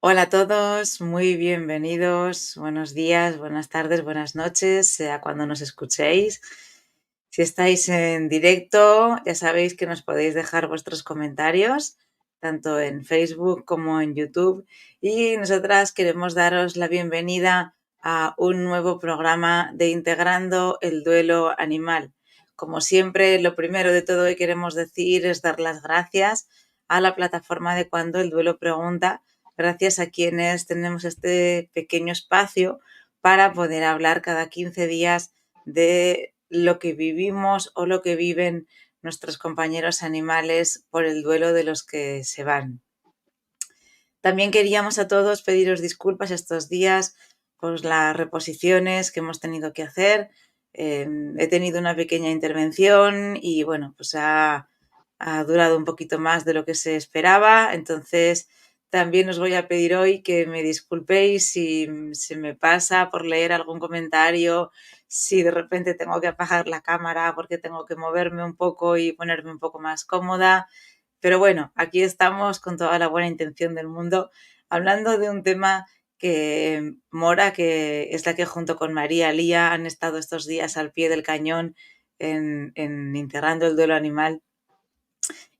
Hola a todos, muy bienvenidos, buenos días, buenas tardes, buenas noches, sea cuando nos escuchéis. Si estáis en directo, ya sabéis que nos podéis dejar vuestros comentarios, tanto en Facebook como en YouTube. Y nosotras queremos daros la bienvenida a un nuevo programa de Integrando el Duelo Animal. Como siempre, lo primero de todo que queremos decir es dar las gracias a la plataforma de Cuando el Duelo Pregunta, gracias a quienes tenemos este pequeño espacio para poder hablar cada 15 días de lo que vivimos o lo que viven nuestros compañeros animales por el duelo de los que se van. También queríamos a todos pediros disculpas estos días por las reposiciones que hemos tenido que hacer. He tenido una pequeña intervención y bueno, pues ha durado un poquito más de lo que se esperaba. Entonces también os voy a pedir hoy que me disculpéis si se me pasa por leer algún comentario, si de repente tengo que apagar la cámara porque tengo que moverme un poco y ponerme un poco más cómoda. Pero bueno, aquí estamos con toda la buena intención del mundo, hablando de un tema que Mora, que es la que junto con María Lía han estado estos días al pie del cañón en Integrando el Duelo Animal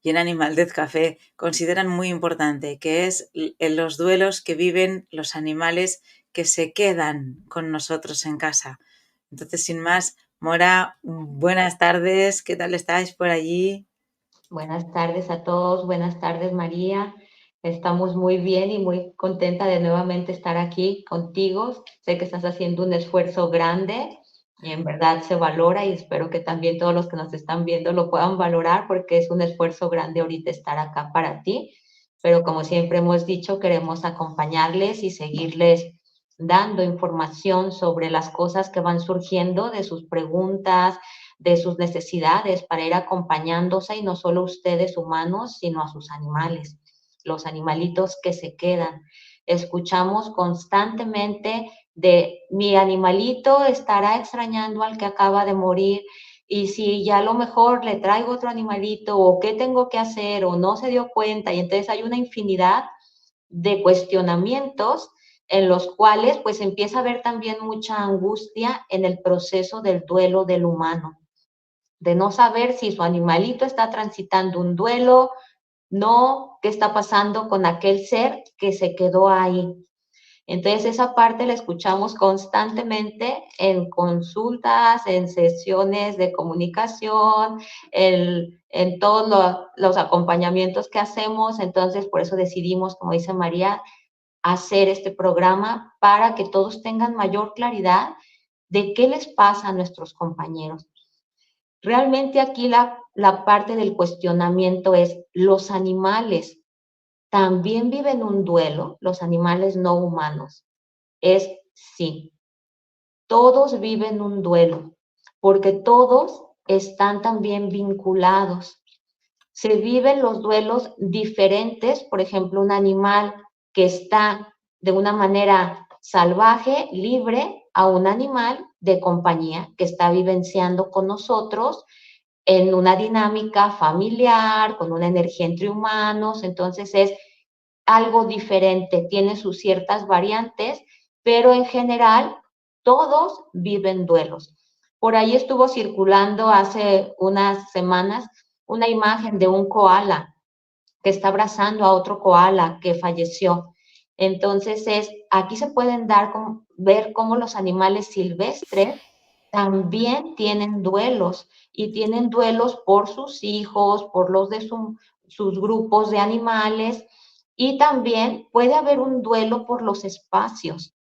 y en Animal Death Café, consideran muy importante, que es en los duelos que viven los animales que se quedan con nosotros en casa. Entonces, sin más, Mora, buenas tardes, ¿qué tal estáis por allí? Buenas tardes a todos, buenas tardes María. Estamos muy bien y muy contenta de nuevamente estar aquí contigo. Sé que estás haciendo un esfuerzo grande y en verdad se valora y espero que también todos los que nos están viendo lo puedan valorar porque es un esfuerzo grande ahorita estar acá para ti. Pero como siempre hemos dicho, queremos acompañarles y seguirles dando información sobre las cosas que van surgiendo de sus preguntas, de sus necesidades para ir acompañándose y no solo ustedes humanos, sino a sus animales, los animalitos que se quedan. Escuchamos constantemente de mi animalito estará extrañando al que acaba de morir y si ya a lo mejor le traigo otro animalito o qué tengo que hacer o no se dio cuenta y entonces hay una infinidad de cuestionamientos en los cuales pues empieza a haber también mucha angustia en el proceso del duelo del humano de no saber si su animalito está transitando un duelo, no, qué está pasando con aquel ser que se quedó ahí. Entonces esa parte la escuchamos constantemente en consultas, en sesiones de comunicación, en todos los acompañamientos que hacemos. Entonces por eso decidimos, como dice María, hacer este programa para que todos tengan mayor claridad de qué les pasa a nuestros compañeros. Realmente aquí la parte del cuestionamiento es, ¿los animales también viven un duelo? Los animales no humanos. Es sí, todos viven un duelo, porque todos están también vinculados. Se viven los duelos diferentes, por ejemplo, un animal que está de una manera salvaje, libre, a un animal de compañía que está vivenciando con nosotros en una dinámica familiar, con una energía entre humanos, entonces es algo diferente, tiene sus ciertas variantes, pero en general todos viven duelos. Por ahí estuvo circulando hace unas semanas una imagen de un koala que está abrazando a otro koala que falleció. Entonces aquí se pueden ver cómo los animales silvestres también tienen duelos y tienen duelos por sus hijos, por los de sus grupos de animales y también puede haber un duelo por los espacios.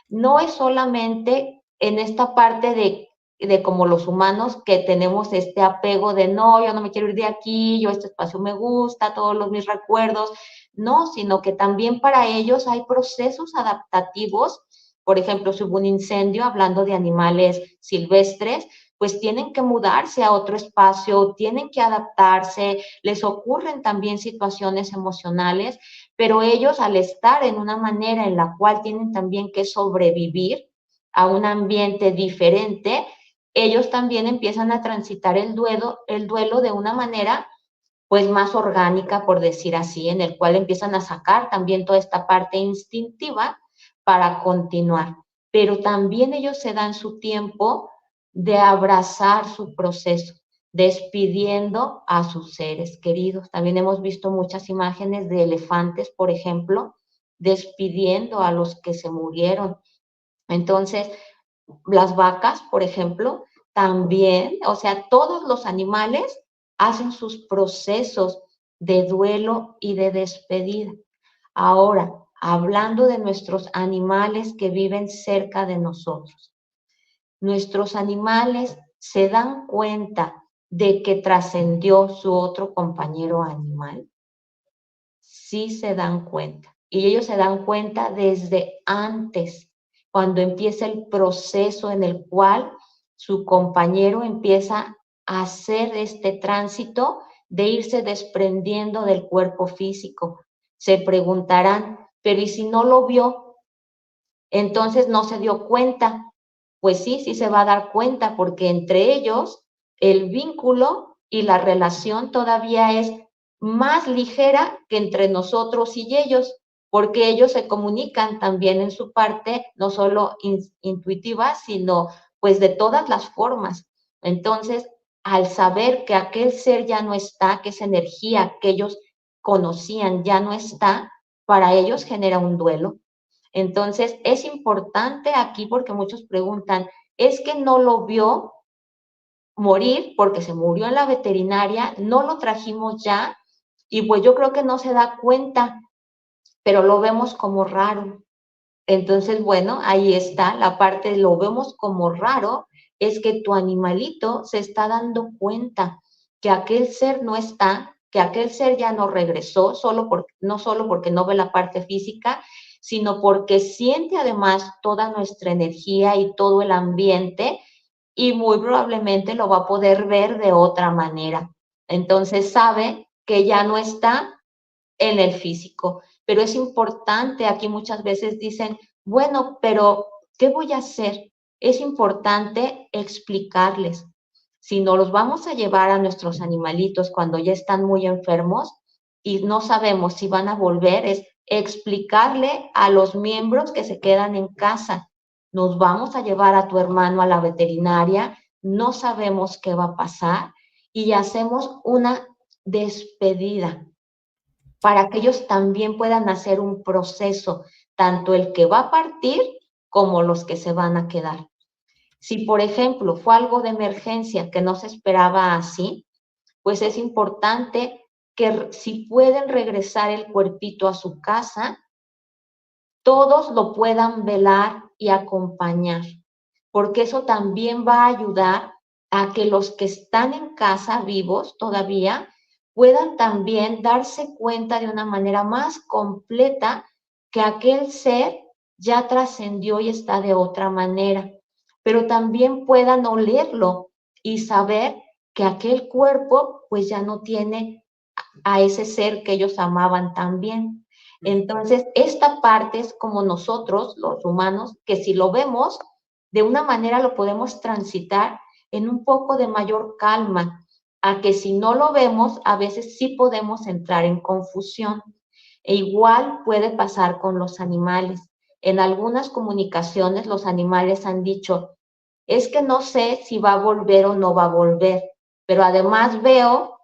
No es solamente en esta parte de como los humanos que tenemos este apego de no, yo no me quiero ir de aquí, yo este espacio me gusta, todos mis recuerdos, no, sino que también para ellos hay procesos adaptativos. Por ejemplo, si hubo un incendio, hablando de animales silvestres, pues tienen que mudarse a otro espacio, tienen que adaptarse, les ocurren también situaciones emocionales, pero ellos al estar en una manera en la cual tienen también que sobrevivir a un ambiente diferente, ellos también empiezan a transitar el duelo de una manera pues más orgánica, por decir así, en el cual empiezan a sacar también toda esta parte instintiva para continuar. Pero también ellos se dan su tiempo de abrazar su proceso, despidiendo a sus seres queridos. También hemos visto muchas imágenes de elefantes, por ejemplo, despidiendo a los que se murieron. Entonces, las vacas, por ejemplo, también, o sea, todos los animales hacen sus procesos de duelo y de despedida. Ahora, hablando de nuestros animales que viven cerca de nosotros, nuestros animales se dan cuenta de que trascendió su otro compañero animal. Sí se dan cuenta. Y ellos se dan cuenta desde antes, cuando empieza el proceso en el cual su compañero empieza a hacer este tránsito de irse desprendiendo del cuerpo físico. Se preguntarán, pero ¿y si no lo vio? Entonces no se dio cuenta. Pues sí, sí se va a dar cuenta, porque entre ellos el vínculo y la relación todavía es más ligera que entre nosotros y ellos, porque ellos se comunican también en su parte, no solo intuitiva, sino pues de todas las formas. Entonces, al saber que aquel ser ya no está, que esa energía que ellos conocían ya no está, para ellos genera un duelo. Entonces, es importante aquí porque muchos preguntan, ¿es que no lo vio morir porque se murió en la veterinaria? No lo trajimos ya y pues yo creo que no se da cuenta, pero lo vemos como raro. Entonces, bueno, ahí está la parte, lo vemos como raro, es que tu animalito se está dando cuenta que aquel ser no está, que aquel ser ya no regresó, no solo porque no ve la parte física, sino porque siente además toda nuestra energía y todo el ambiente y muy probablemente lo va a poder ver de otra manera. Entonces sabe que ya no está en el físico. Pero es importante, aquí muchas veces dicen, bueno, pero ¿qué voy a hacer? Es importante explicarles. Si no los vamos a llevar a nuestros animalitos cuando ya están muy enfermos y no sabemos si van a volver, es explicarle a los miembros que se quedan en casa. Nos vamos a llevar a tu hermano a la veterinaria, no sabemos qué va a pasar y hacemos una despedida para que ellos también puedan hacer un proceso, tanto el que va a partir como los que se van a quedar. Si, por ejemplo, fue algo de emergencia que no se esperaba así, pues es importante que si pueden regresar el cuerpito a su casa, todos lo puedan velar y acompañar, porque eso también va a ayudar a que los que están en casa vivos todavía puedan también darse cuenta de una manera más completa que aquel ser ya trascendió y está de otra manera, pero también puedan olerlo y saber que aquel cuerpo pues ya no tiene a ese ser que ellos amaban también. Entonces, esta parte es como nosotros, los humanos, que si lo vemos, de una manera lo podemos transitar en un poco de mayor calma, a que si no lo vemos, a veces sí podemos entrar en confusión. E igual puede pasar con los animales. En algunas comunicaciones los animales han dicho, es que no sé si va a volver o no va a volver, pero además veo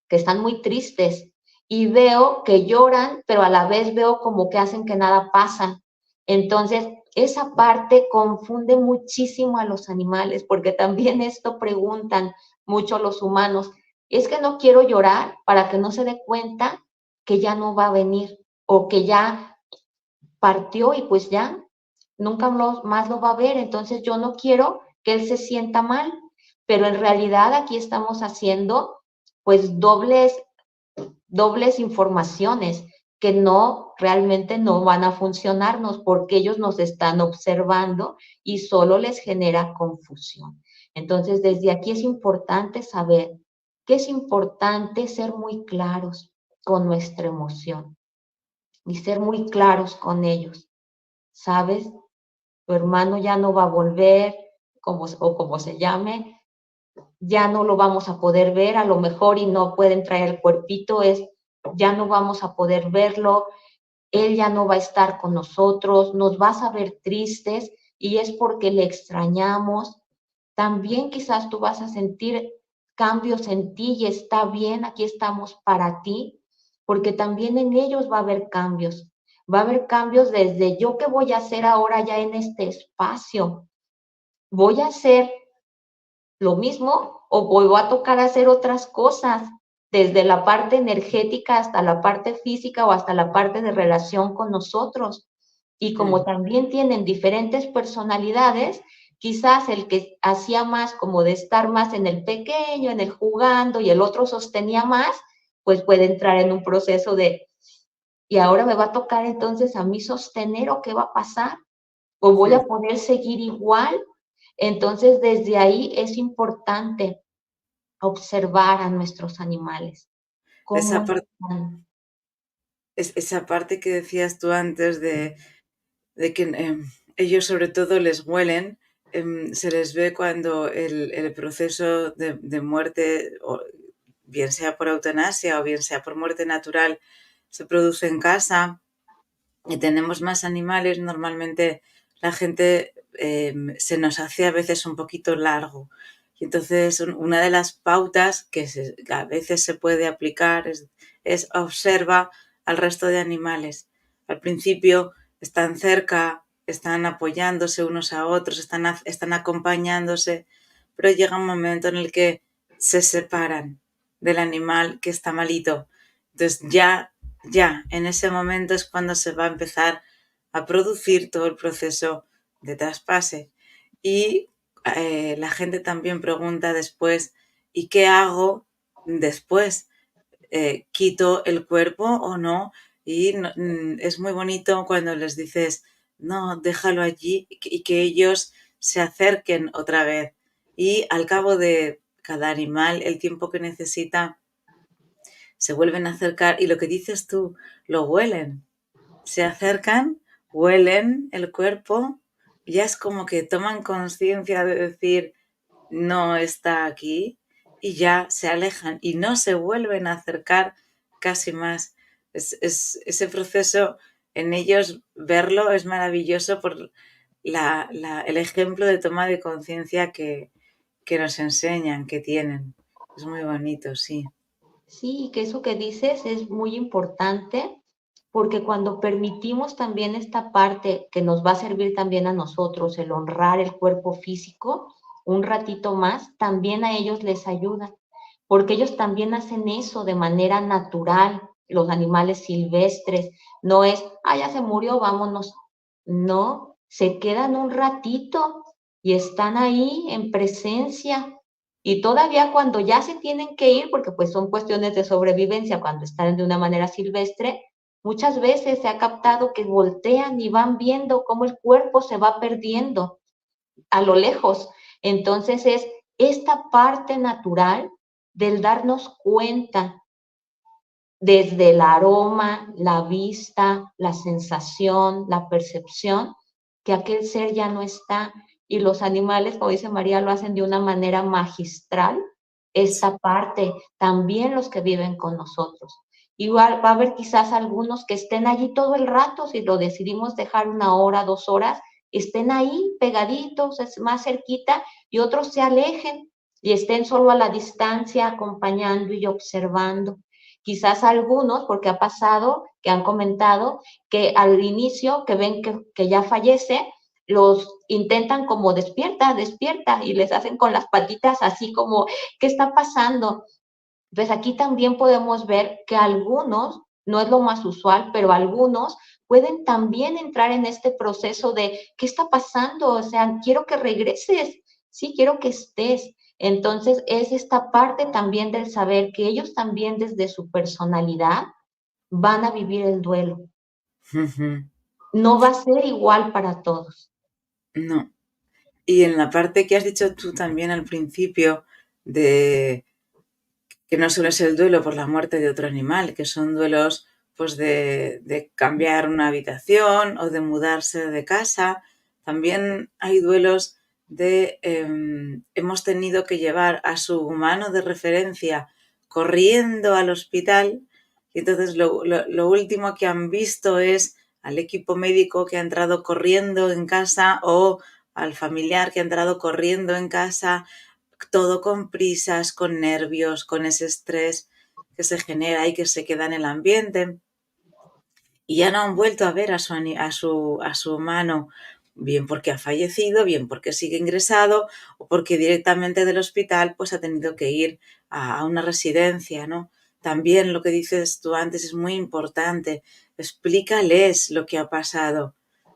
que están muy tristes y veo que lloran, pero a la vez veo como que hacen que nada pasa. Entonces, esa parte confunde muchísimo a los animales, porque también esto preguntan mucho los humanos. Es que no quiero llorar para que no se dé cuenta que ya no va a venir o que ya partió y pues ya nunca más lo va a ver. Entonces yo no quiero que él se sienta mal, pero en realidad aquí estamos haciendo pues dobles informaciones que no, realmente no van a funcionarnos porque ellos nos están observando y solo les genera confusión. Entonces, desde aquí es importante saber que es importante ser muy claros con nuestra emoción y ser muy claros con ellos. ¿Sabes? Tu hermano ya no va a volver, o como se llame, ya no lo vamos a poder ver, a lo mejor y no pueden traer el cuerpito, ya no vamos a poder verlo, él ya no va a estar con nosotros, nos vas a ver tristes y es porque le extrañamos. También quizás tú vas a sentir cambios en ti y está bien, aquí estamos para ti, porque también en ellos va a haber cambios. Va a haber cambios desde yo qué voy a hacer ahora ya en este espacio. Voy a hacer lo mismo o voy a tocar hacer otras cosas, desde la parte energética hasta la parte física o hasta la parte de relación con nosotros. Y como también tienen diferentes personalidades, quizás el que hacía más como de estar más en el pequeño, en el jugando, y el otro sostenía más, pues puede entrar en un proceso de, y ahora me va a tocar entonces a mí sostener o qué va a pasar, o voy a poder seguir igual. Entonces, desde ahí es importante observar a nuestros animales, cómo Esa parte, están. esa parte que decías tú antes de que ellos sobre todo les huelen, se les ve cuando el proceso de muerte, o bien sea por eutanasia o bien sea por muerte natural, se produce en casa y tenemos más animales, normalmente la gente se nos hace a veces un poquito largo. Y entonces una de las pautas que a veces se puede aplicar es observa al resto de animales. Al principio están cerca, están apoyándose unos a otros, están acompañándose, pero llega un momento en el que se separan del animal que está malito. Entonces ya, en ese momento es cuando se va a empezar a producir todo el proceso de traspase. Y la gente también pregunta después, ¿y qué hago después? ¿Quito el cuerpo o no? Y es muy bonito cuando les dices, no, déjalo allí y que ellos se acerquen otra vez. Y al cabo de cada animal, el tiempo que necesita, se vuelven a acercar y lo que dices tú, lo huelen. Se acercan, huelen el cuerpo, ya es como que toman conciencia de decir, no está aquí, y ya se alejan y no se vuelven a acercar casi más. Ese proceso en ellos, verlo es maravilloso por el ejemplo de toma de conciencia que nos enseñan, que tienen. Es muy bonito, sí. Sí, que eso que dices es muy importante porque cuando permitimos también esta parte que nos va a servir también a nosotros, el honrar el cuerpo físico un ratito más, también a ellos les ayuda, porque ellos también hacen eso de manera natural, los animales silvestres, no es, ah, ya se murió, vámonos, no, se quedan un ratito y están ahí en presencia y todavía cuando ya se tienen que ir, porque pues son cuestiones de sobrevivencia, cuando están de una manera silvestre, muchas veces se ha captado que voltean y van viendo cómo el cuerpo se va perdiendo a lo lejos. Entonces es esta parte natural del darnos cuenta desde el aroma, la vista, la sensación, la percepción, que aquel ser ya no está. Y los animales, como dice María, lo hacen de una manera magistral, esta parte, también los que viven con nosotros. Igual va a haber quizás algunos que estén allí todo el rato, si lo decidimos dejar 1 hora, 2 horas, estén ahí pegaditos, es más cerquita, y otros se alejen y estén solo a la distancia, acompañando y observando. Quizás algunos, porque ha pasado, que han comentado que al inicio, que ven que ya fallece, los intentan como despierta, despierta, y les hacen con las patitas así como, ¿qué está pasando? Pues aquí también podemos ver que algunos, no es lo más usual, pero algunos pueden también entrar en este proceso de, ¿qué está pasando? O sea, quiero que regreses, sí, quiero que estés. Entonces es esta parte también del saber que ellos también desde su personalidad van a vivir el duelo. No va a ser igual para todos. No. Y en la parte que has dicho tú también al principio, de que no solo es el duelo por la muerte de otro animal, que son duelos pues de cambiar una habitación o de mudarse de casa, también hay duelos hemos tenido que llevar a su humano de referencia corriendo al hospital, y entonces lo último que han visto es al equipo médico que ha entrado corriendo en casa o al familiar que ha entrado corriendo en casa, todo con prisas, con nervios, con ese estrés que se genera y que se queda en el ambiente. Y ya no han vuelto a ver a su humano, bien porque ha fallecido, bien porque sigue ingresado o porque directamente del hospital pues ha tenido que ir a una residencia, ¿no? También lo que dices tú antes es muy importante. Explícales lo que ha pasado.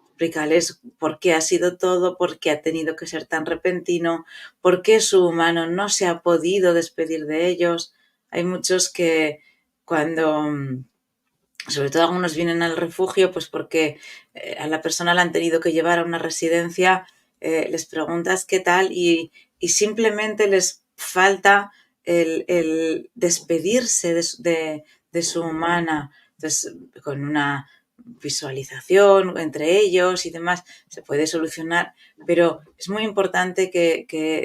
Explícales por qué ha sido todo, por qué ha tenido que ser tan repentino, por qué su humano no se ha podido despedir de ellos. Hay muchos que cuando, sobre todo algunos vienen al refugio, pues porque a la persona la han tenido que llevar a una residencia, les preguntas qué tal y simplemente les falta el despedirse de su humana. Entonces, con una visualización entre ellos y demás, se puede solucionar, pero es muy importante que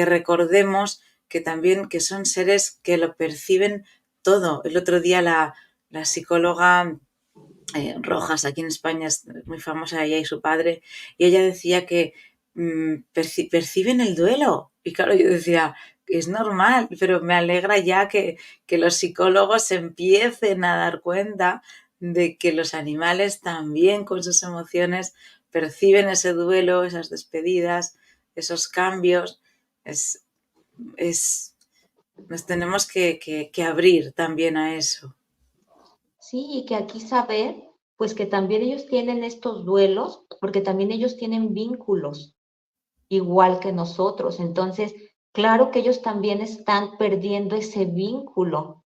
recordemos que también que son seres que lo perciben todo. El otro día la psicóloga Rojas, aquí en España es muy famosa, ella y su padre, y ella decía que perciben el duelo. Y claro, yo decía, es normal, pero me alegra ya que los psicólogos se empiecen a dar cuenta de que los animales también con sus emociones perciben ese duelo, esas despedidas, esos cambios. Es, es, Nos tenemos que abrir también a eso. Sí, y que aquí saber, pues que también ellos tienen estos duelos, porque también ellos tienen vínculos, igual que nosotros. Entonces, claro que ellos también están perdiendo ese vínculo.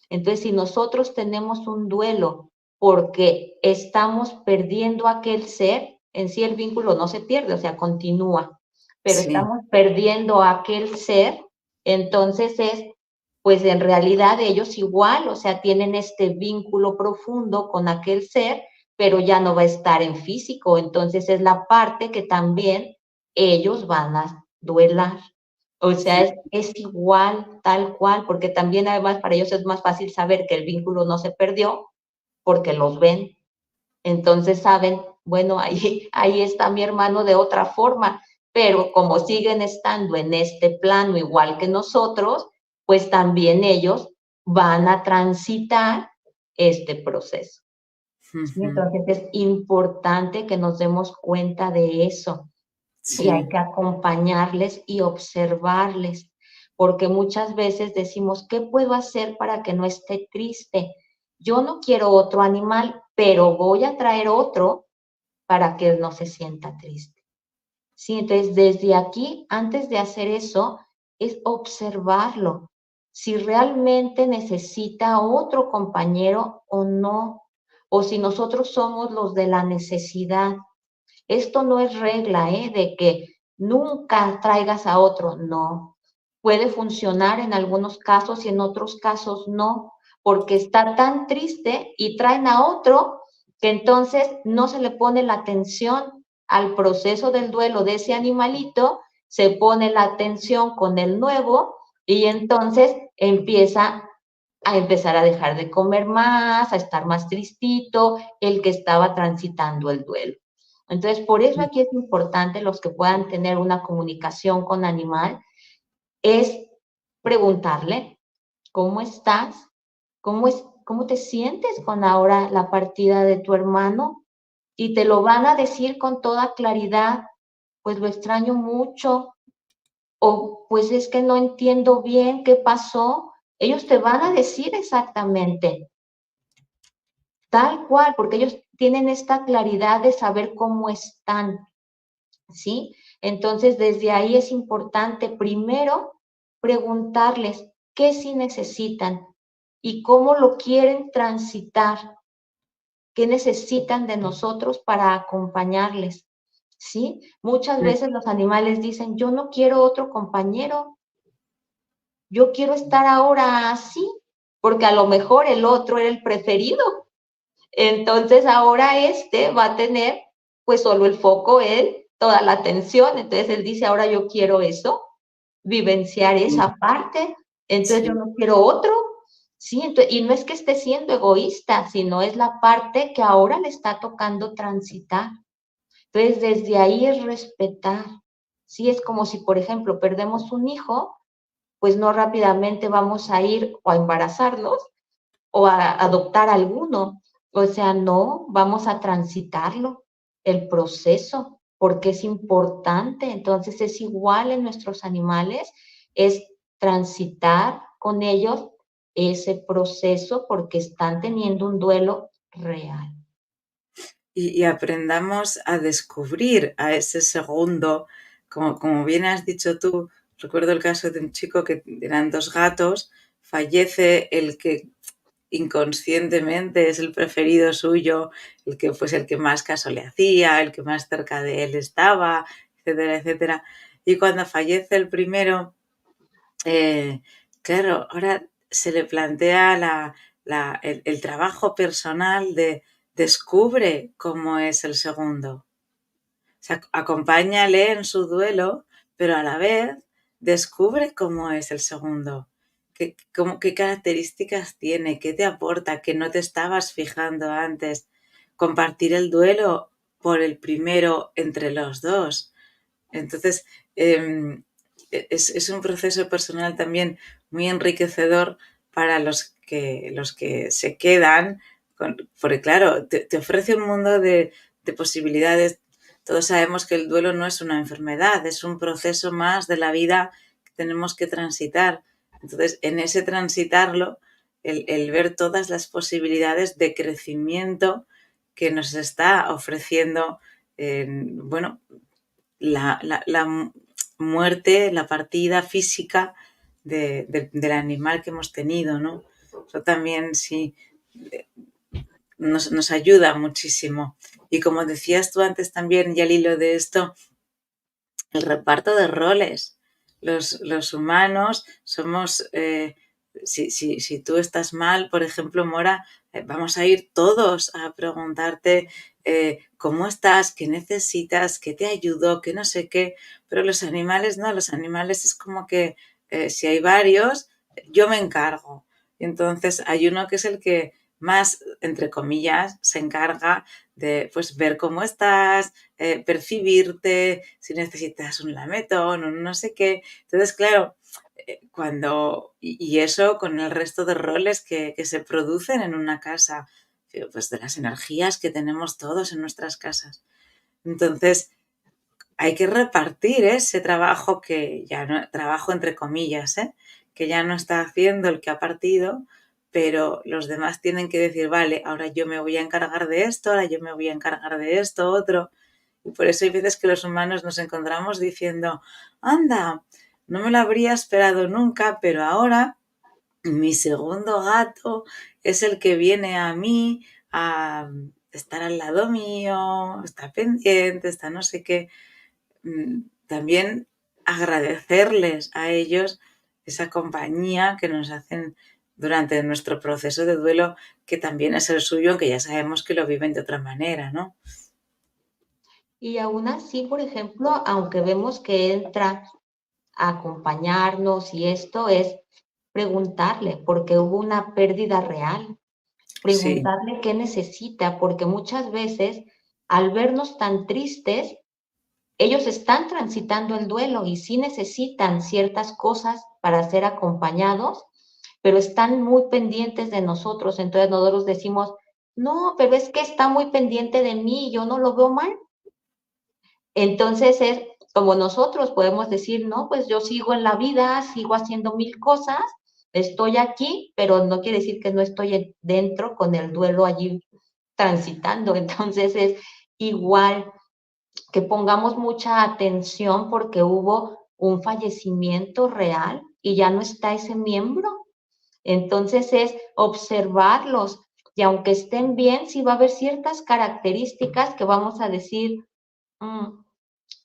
Entonces, si nosotros tenemos un duelo porque estamos perdiendo aquel ser, en sí el vínculo no se pierde, o sea, continúa, pero Sí, estamos perdiendo aquel ser, entonces pues en realidad ellos igual, o sea, tienen este vínculo profundo con aquel ser, pero ya no va a estar en físico, entonces es la parte que también ellos van a duelar. O sea, es igual, tal cual, porque también además para ellos es más fácil saber que el vínculo no se perdió porque los ven. Entonces saben, bueno, ahí está mi hermano de otra forma, pero como siguen estando en este plano igual que nosotros, pues también ellos van a transitar este proceso. ¿Sí? ujú, Entonces es importante que nos demos cuenta de eso y hay sí, que acompañarles y observarles, porque muchas veces decimos, ¿qué puedo hacer para que no esté triste? Yo no quiero otro animal, pero voy a traer otro para que no se sienta triste. Sí, entonces desde aquí, antes de hacer eso, es observarlo. Si realmente necesita otro compañero o no, o si nosotros somos los de la necesidad. Esto no es regla, de que nunca traigas a otro, no. Puede funcionar en algunos casos y en otros casos no, porque está tan triste y traen a otro que entonces no se le pone la atención al proceso del duelo de ese animalito, se pone la atención con el nuevo y entonces empieza a empezar a dejar de comer más, a estar más tristito, el que estaba transitando el duelo. Entonces, por eso aquí es importante los que puedan tener una comunicación con animal, es preguntarle, ¿cómo estás? ¿Cómo te sientes con ahora la partida de tu hermano? Y te lo van a decir con toda claridad, pues lo extraño mucho, o pues es que no entiendo bien qué pasó. Ellos te van a decir exactamente, tal cual, porque ellos tienen esta claridad de saber cómo están. ¿Sí? Entonces, desde ahí es importante primero preguntarles qué sí necesitan y cómo lo quieren transitar, qué necesitan de nosotros para acompañarles, ¿sí? Muchas veces los animales dicen, yo no quiero otro compañero, yo quiero estar ahora así, porque a lo mejor el otro era el preferido. Entonces ahora este va a tener pues solo el foco él toda la atención, entonces él dice, ahora yo quiero eso, vivenciar esa parte, entonces yo Sí. no quiero otro, ¿sí? Entonces, y no es que esté siendo egoísta, sino es la parte que ahora le está tocando transitar. Entonces, desde ahí es respetar, ¿sí? Es como si, por ejemplo, perdemos un hijo, pues no rápidamente vamos a ir o a embarazarnos o a adoptar alguno. O sea, no, vamos a transitarlo, el proceso, porque es importante. Entonces es igual en nuestros animales, es transitar con ellos ese proceso porque están teniendo un duelo real. Y aprendamos a descubrir a ese segundo, como bien has dicho tú, recuerdo el caso de un chico que eran dos gatos, fallece el que inconscientemente es el preferido suyo, el que pues el que más caso le hacía, el que más cerca de él estaba, etcétera, etcétera. Y cuando fallece el primero, claro, ahora se le plantea el trabajo personal de descubre cómo es el segundo. O sea, acompáñale en su duelo, pero a la vez descubre cómo es el segundo. Qué características tiene, qué te aporta, que no te estabas fijando antes. Compartir el duelo por el primero entre los dos. Entonces, es un proceso personal también muy enriquecedor para los que se quedan, porque claro, te ofrece un mundo de posibilidades. Todos sabemos que el duelo no es una enfermedad, es un proceso más de la vida que tenemos que transitar. Entonces, en ese transitarlo, el ver todas las posibilidades de crecimiento que nos está ofreciendo, bueno, la muerte, la partida física del animal que hemos tenido, ¿no? Eso también sí nos ayuda muchísimo. Y como decías tú antes también, y al hilo de esto, el reparto de roles. Los humanos somos, si tú estás mal, por ejemplo, Mora, vamos a ir todos a preguntarte cómo estás, qué necesitas, qué te ayudó, qué no sé qué, pero los animales no, los animales es como que si hay varios, yo me encargo. Y entonces hay uno que es el que más, entre comillas, se encarga de pues ver cómo estás, percibirte, si necesitas un lametón o no sé qué. Entonces, claro, y eso con el resto de roles que se producen en una casa, pues de las energías que tenemos todos en nuestras casas. Entonces, hay que repartir ese trabajo que ya no, trabajo entre comillas, que ya no está haciendo el que ha partido, pero los demás tienen que decir, vale, ahora yo me voy a encargar de esto, ahora yo me voy a encargar de esto, otro. Y por eso hay veces que los humanos nos encontramos diciendo, anda, no me lo habría esperado nunca, pero ahora mi segundo gato es el que viene a mí a estar al lado mío, está pendiente, está no sé qué. También agradecerles a ellos esa compañía que nos hacen durante nuestro proceso de duelo, que también es el suyo, aunque ya sabemos que lo viven de otra manera, ¿no? Y aún así, por ejemplo, aunque vemos que entra a acompañarnos y esto es preguntarle, porque hubo una pérdida real, Sí, preguntarle qué necesita, porque muchas veces al vernos tan tristes, ellos están transitando el duelo y sí necesitan ciertas cosas para ser acompañados, pero están muy pendientes de nosotros. Entonces nosotros decimos, no, pero es que está muy pendiente de mí, yo no lo veo mal. Entonces es como nosotros podemos decir, no, pues yo sigo en la vida, sigo haciendo mil cosas, estoy aquí, pero no quiere decir que no estoy dentro con el duelo allí transitando. Entonces es igual que pongamos mucha atención porque hubo un fallecimiento real y ya no está ese miembro. Entonces es observarlos y aunque estén bien, sí va a haber ciertas características que vamos a decir, "Mm,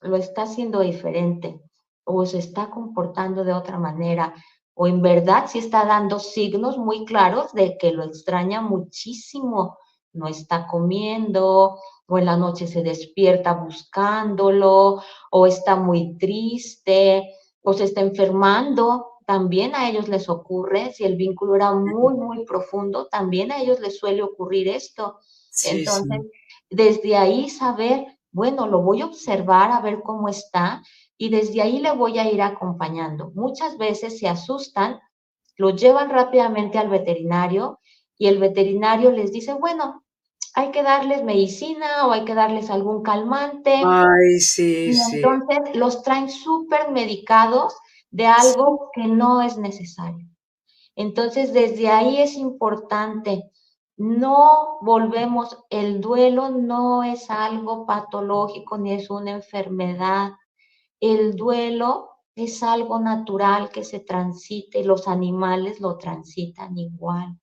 lo está haciendo diferente o se está comportando de otra manera o en verdad sí está dando signos muy claros de que lo extraña muchísimo no está comiendo, o en la noche se despierta buscándolo, o está muy triste, o se está enfermando. También a ellos les ocurre, si el vínculo era muy, muy profundo, también a ellos les suele ocurrir esto. Sí, Entonces, sí. desde ahí saber, bueno, lo voy a observar a ver cómo está y desde ahí le voy a ir acompañando. Muchas veces se asustan, lo llevan rápidamente al veterinario y el veterinario les dice, bueno, hay que darles medicina o hay que darles algún calmante. Ay, sí, Y sí. entonces los traen súper medicados de Sí. algo que no es necesario. Entonces, desde ahí es importante, no volvemos, el duelo no es algo patológico ni es una enfermedad. El duelo es algo natural que se transita y los animales lo transitan igual.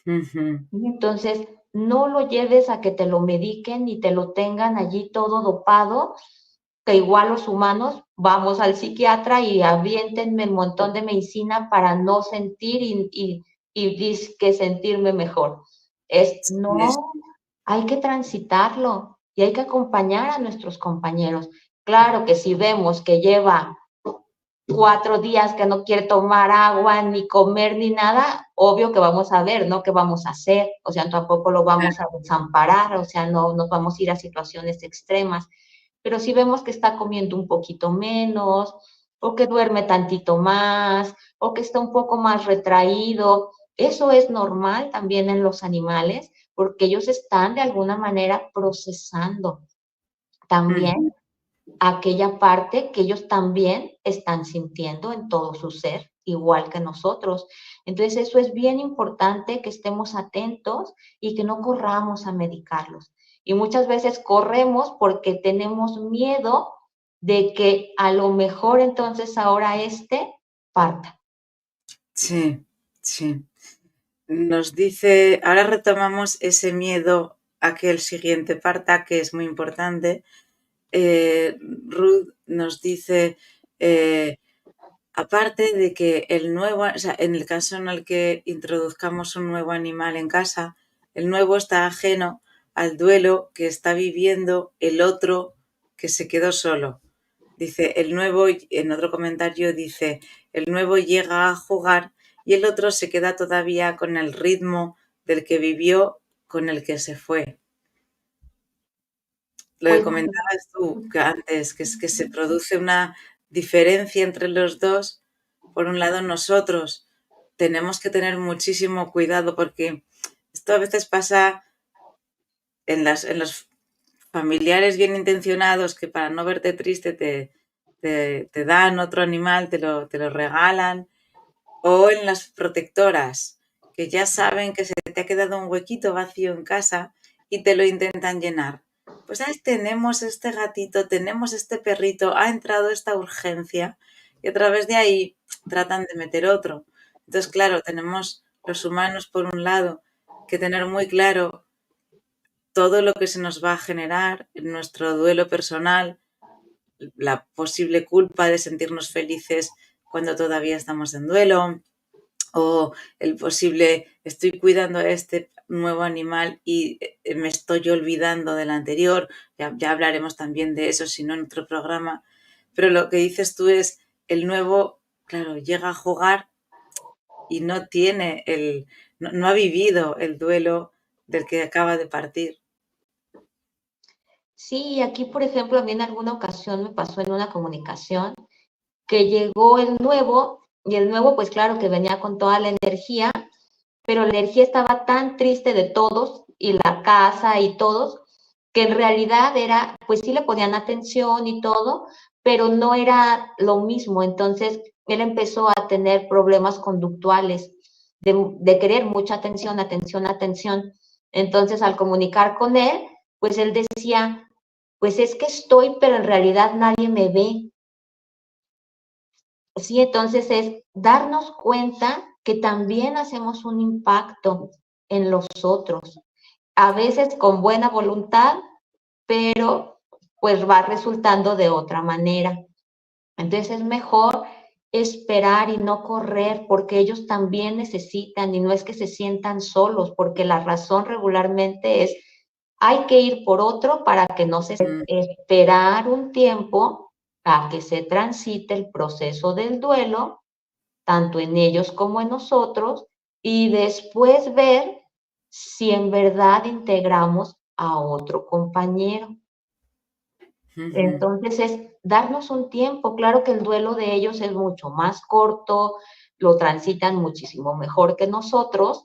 Ujú. Entonces, no lo lleves a que te lo mediquen y te lo tengan allí todo dopado, que igual los humanos vamos al psiquiatra y aviéntenme un montón de medicina para no sentir y que sentirme mejor. Sí, No, hay que transitarlo y hay que acompañar a nuestros compañeros. Claro que si vemos que lleva 4 días que no quiere tomar agua, ni comer, ni nada, obvio que vamos a ver, ¿no? ¿Qué vamos a hacer? O sea, tampoco lo vamos a desamparar, o sea, no nos vamos a ir a situaciones extremas. Pero si vemos que está comiendo un poquito menos, o que duerme tantito más, o que está un poco más retraído, eso es normal también en los animales, porque ellos están de alguna manera procesando ujú. también aquella parte que ellos también están sintiendo en todo su ser, igual que nosotros. Entonces, eso es bien importante que estemos atentos y que no corramos a medicarlos. Y muchas veces corremos porque tenemos miedo de que a lo mejor entonces ahora parta. Sí, sí. Nos dice, ahora retomamos ese miedo a que el siguiente parta, que es muy importante. Ruth nos dice, eh, aparte de que el nuevo, o sea, en el caso en el que introduzcamos un nuevo animal en casa, el nuevo está ajeno al duelo que está viviendo el otro que se quedó solo. Dice, el nuevo, en otro comentario dice, el nuevo llega a jugar y el otro se queda todavía con el ritmo del que vivió con el que se fue. Lo que Pues comentabas tú que antes, que es que se produce una diferencia entre los dos. Por un lado, nosotros tenemos que tener muchísimo cuidado porque esto a veces pasa en los familiares bien intencionados que para no verte triste te dan otro animal, te lo regalan, o en las protectoras que ya saben que se te ha quedado un huequito vacío en casa y te lo intentan llenar. Pues ¿sabes? Tenemos este gatito, tenemos este perrito, ha entrado esta urgencia y a través de ahí tratan de meter otro. Entonces, claro, tenemos los humanos por un lado que tener muy claro todo lo que se nos va a generar en nuestro duelo personal, la posible culpa de sentirnos felices cuando todavía estamos en duelo, o el posible estoy cuidando a este nuevo animal y me estoy olvidando del anterior. Ya hablaremos también de eso, si no en otro programa. Pero lo que dices tú es el nuevo, claro, llega a jugar y no tiene no ha vivido el duelo del que acaba de partir. sí, aquí, por ejemplo, a mí en alguna ocasión me pasó en una comunicación que llegó el nuevo y el nuevo, pues claro que venía con toda la energía, pero la energía estaba tan triste de todos y la casa y todos, que en realidad era, pues sí le ponían atención y todo, pero no era lo mismo. Entonces él empezó a tener problemas conductuales de querer mucha atención, atención, atención. Entonces al comunicar con él, pues él decía, pues es que estoy, pero en realidad nadie me ve. Sí, entonces es darnos cuenta que también hacemos un impacto en los otros, a veces con buena voluntad, pero pues va resultando de otra manera. Entonces es mejor esperar y no correr, porque ellos también necesitan y no es que se sientan solos, porque la razón regularmente es hay que ir por otro para que no se mm, esperar un tiempo a que se transite el proceso del duelo, tanto en ellos como en nosotros, y después ver si en verdad integramos a otro compañero. ujú. Entonces es darnos un tiempo. Claro que el duelo de ellos es mucho más corto, lo transitan muchísimo mejor que nosotros,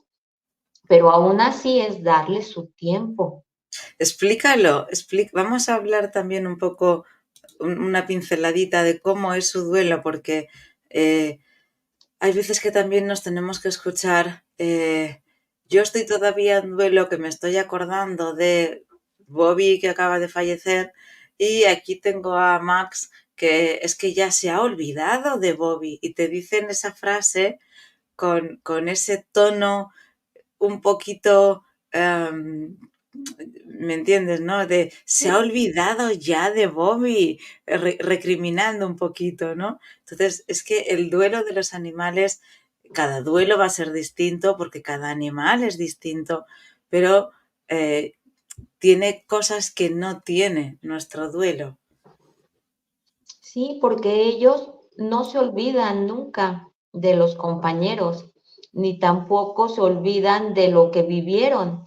pero aún así es darles su tiempo. Explícalo, vamos a hablar también un poco, una pinceladita de cómo es su duelo, porque eh, hay veces que también nos tenemos que escuchar. Yo estoy todavía en duelo, que me estoy acordando de Bobby, que acaba de fallecer, y aquí tengo a Max, que es que ya se ha olvidado de Bobby, y te dicen esa frase con ese tono un poquito, ¿me entiendes? ¿No? De se ha Sí, olvidado ya de Bobby, recriminando un poquito, ¿no? Entonces, es que el duelo de los animales, cada duelo va a ser distinto porque cada animal es distinto, pero eh, tiene cosas que no tiene nuestro duelo. sí, porque ellos no se olvidan nunca de los compañeros, ni tampoco se olvidan de lo que vivieron.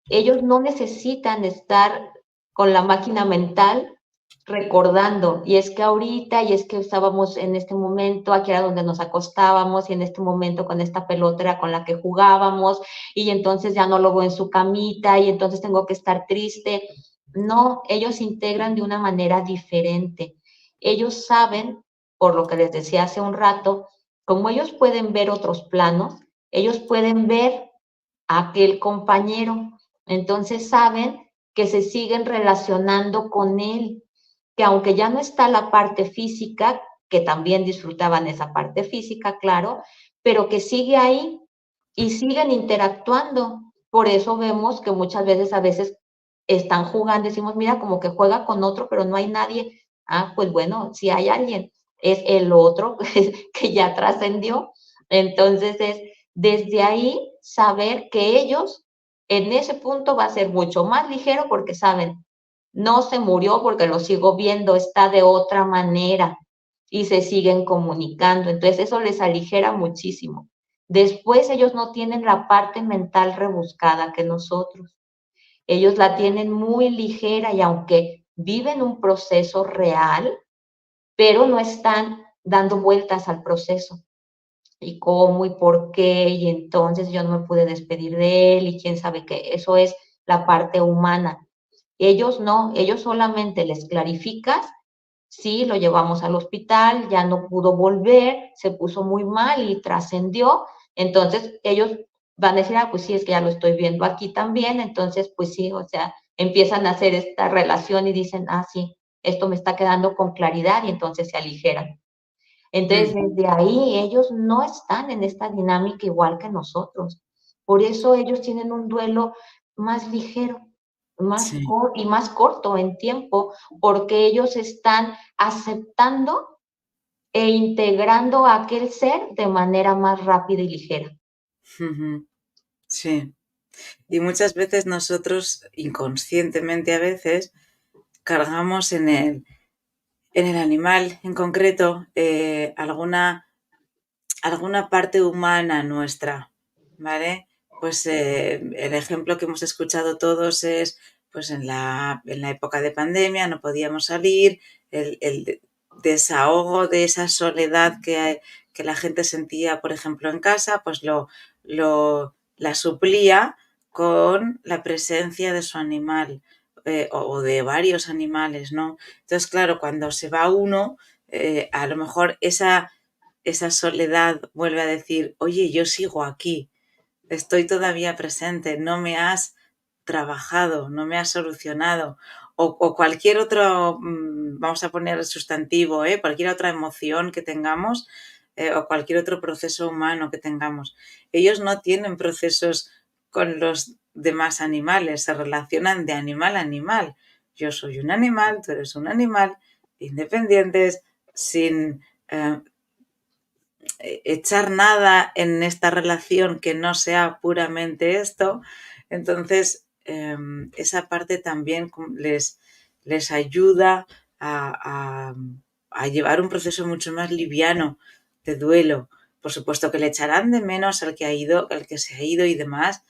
Ellos no necesitan estar con la máquina mental recordando, y es que ahorita, y es que estábamos en este momento, aquí era donde nos acostábamos, y en este momento con esta pelota era con la que jugábamos, y entonces ya no lo veo en su camita, y entonces tengo que estar triste. No, ellos se integran de una manera diferente. Ellos saben, por lo que les decía hace un rato, como ellos pueden ver otros planos, ellos pueden ver a aquel compañero, entonces saben que se siguen relacionando con él, que aunque ya no está la parte física, que también disfrutaban esa parte física, claro, pero que sigue ahí y siguen interactuando. Por eso vemos que muchas veces, a veces están jugando, decimos, mira, como que juega con otro, pero no hay nadie. Ah, pues bueno, si hay alguien, es el otro que ya trascendió. Entonces es desde ahí saber que ellos en ese punto va a ser mucho más ligero porque saben, no se murió porque lo sigo viendo, está de otra manera y se siguen comunicando. Entonces eso les aligera muchísimo. Después ellos no tienen la parte mental rebuscada que nosotros. Ellos la tienen muy ligera y aunque viven un proceso real, pero no están dando vueltas al proceso y cómo y por qué, y entonces yo no me pude despedir de él y quién sabe qué. Eso es la parte humana. Ellos no, ellos solamente les clarificas, sí, lo llevamos al hospital, ya no pudo volver, se puso muy mal y trascendió. Entonces ellos van a decir, ah, pues sí, es que ya lo estoy viendo aquí también, entonces pues sí, o sea, empiezan a hacer esta relación y dicen, ah, sí, esto me está quedando con claridad y entonces se aligeran. Entonces, Ujú. desde ahí ellos no están en esta dinámica igual que nosotros. Por eso ellos tienen un duelo más ligero, Sí. y más corto en tiempo, porque ellos están aceptando e integrando a aquel ser de manera más rápida y ligera. Ujú. Sí. Y muchas veces nosotros, inconscientemente a veces, cargamos en el animal en concreto alguna parte humana nuestra, ¿vale? Pues el ejemplo que hemos escuchado todos es, pues en la época de pandemia no podíamos salir, el desahogo de esa soledad que la gente sentía, por ejemplo, en casa, pues la suplía con la presencia de su animal o de varios animales, ¿no? Entonces, claro, cuando se va uno, a lo mejor esa soledad vuelve a decir, oye, yo sigo aquí, estoy todavía presente, no me has trabajado, no me has solucionado. O cualquier otro, vamos a poner sustantivo, cualquier otra emoción que tengamos o cualquier otro proceso humano que tengamos. Ellos no tienen procesos con los demás animales, se relacionan de animal a animal. Yo soy un animal, tú eres un animal, independientes, sin echar nada en esta relación que no sea puramente esto. Entonces, esa parte también les ayuda a llevar un proceso mucho más liviano de duelo. Por supuesto que le echarán de menos al que ha ido, al que se ha ido y demás,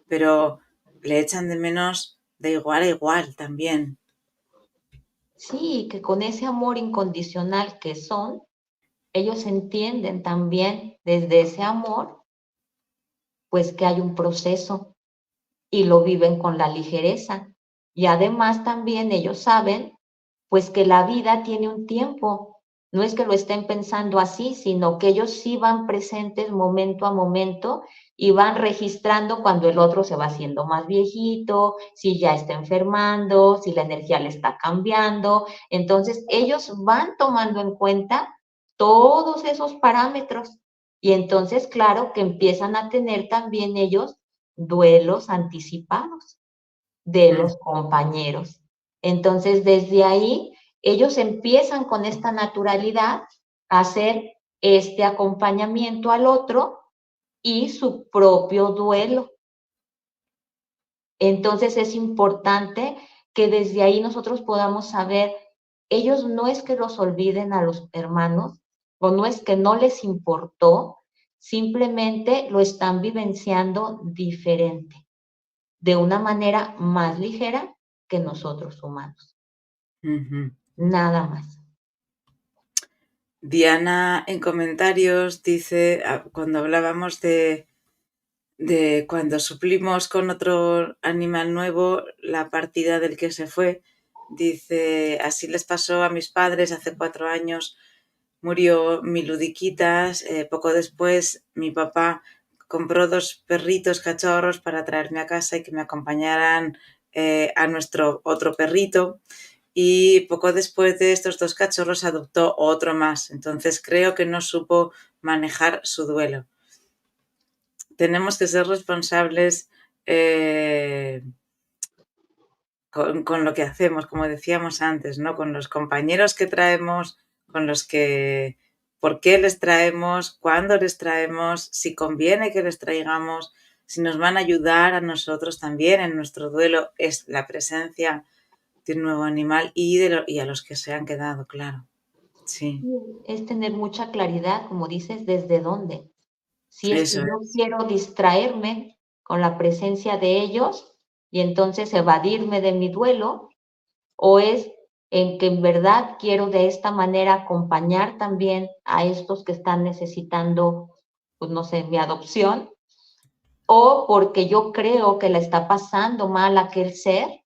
pero le echan de menos de igual a igual también. Sí, que con ese amor incondicional que son, ellos entienden también desde ese amor, pues que hay un proceso y lo viven con la ligereza. Y además también ellos saben, pues que la vida tiene un tiempo. No es que lo estén pensando así, sino que ellos sí van presentes momento a momento y van registrando cuando el otro se va haciendo más viejito, si ya está enfermando, si la energía le está cambiando. Entonces, ellos van tomando en cuenta todos esos parámetros. Y entonces, claro, que empiezan a tener también ellos duelos anticipados de Mm, los compañeros. Entonces, desde ahí, ellos empiezan con esta naturalidad a hacer este acompañamiento al otro y su propio duelo. Entonces, es importante que desde ahí nosotros podamos saber, ellos no es que los olviden a los hermanos, o no es que no les importó, simplemente lo están vivenciando diferente, de una manera más ligera que nosotros humanos. ujú. Nada más. Diana en comentarios dice, cuando hablábamos de cuando suplimos con otro animal nuevo la partida del que se fue, dice, así les pasó a mis padres hace 4 años, murió mi Ludiquitas, poco después mi papá compró 2 perritos cachorros para traerme a casa y que me acompañaran a nuestro otro perrito. Y poco después de estos 2 cachorros adoptó otro más. Entonces creo que no supo manejar su duelo. Tenemos que ser responsables eh, con lo que hacemos, como decíamos antes, ¿no? Con los compañeros que traemos, con los que, por qué les traemos, cuándo les traemos, si conviene que les traigamos, si nos van a ayudar a nosotros también en nuestro duelo, es la presencia de un nuevo animal y a los que se han quedado, claro. Sí, Es tener mucha claridad, como dices, desde dónde. Si es que eso yo es. quiero distraerme con la presencia de ellos y entonces evadirme de mi duelo, o es en que en verdad quiero de esta manera acompañar también a estos que están necesitando, pues no sé, mi adopción, o porque yo creo que le está pasando mal a aquel ser,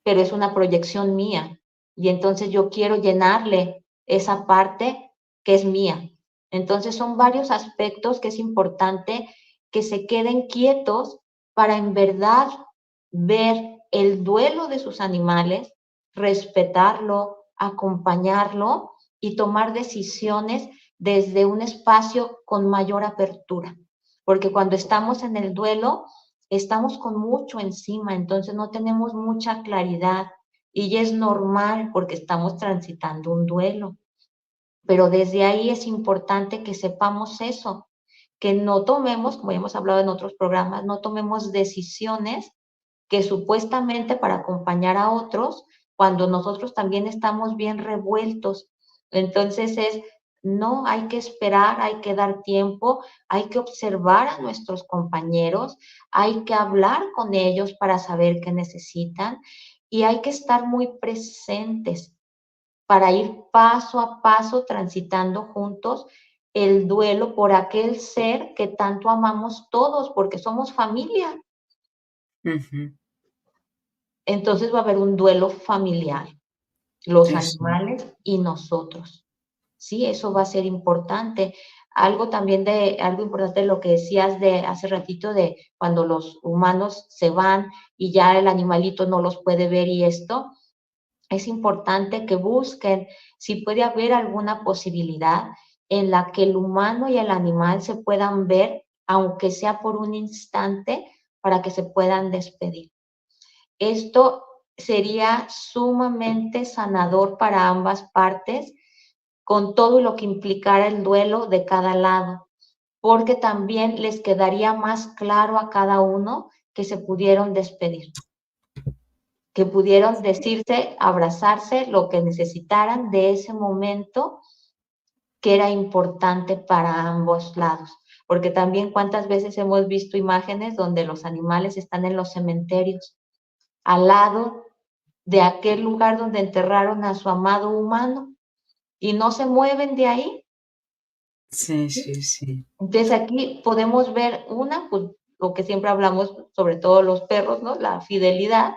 pero es una proyección mía. Y entonces yo quiero llenarle esa parte que es mía. Entonces son varios aspectos que es importante que se queden quietos para en verdad ver el duelo de sus animales, respetarlo, acompañarlo y tomar decisiones desde un espacio con mayor apertura. Porque cuando estamos en el duelo, estamos con mucho encima, entonces no tenemos mucha claridad y es normal porque estamos transitando un duelo. Pero desde ahí es importante que sepamos eso, que no tomemos, como hemos hablado en otros programas, no tomemos decisiones que supuestamente para acompañar a otros, cuando nosotros también estamos bien revueltos. Entonces no, hay que esperar, hay que dar tiempo, hay que observar a nuestros compañeros, hay que hablar con ellos para saber qué necesitan y hay que estar muy presentes para ir paso a paso transitando juntos el duelo por aquel ser que tanto amamos todos, porque somos familia. Ujú. Entonces va a haber un duelo familiar, los Eso. animales y nosotros. Sí, eso va a ser importante. Algo importante de lo que decías de hace ratito de cuando los humanos se van y ya el animalito no los puede ver y esto, es importante que busquen si puede haber alguna posibilidad en la que el humano y el animal se puedan ver, aunque sea por un instante, para que se puedan despedir. Esto sería sumamente sanador para ambas partes con todo lo que implicara el duelo de cada lado, porque también les quedaría más claro a cada uno que se pudieron despedir, que pudieron decirse, abrazarse, lo que necesitaran de ese momento que era importante para ambos lados. Porque también cuántas veces hemos visto imágenes donde los animales están en los cementerios, al lado de aquel lugar donde enterraron a su amado humano y no se mueven de ahí. Sí, sí, sí. Entonces aquí podemos ver pues, lo que siempre hablamos, sobre todo los perros, ¿no? La fidelidad,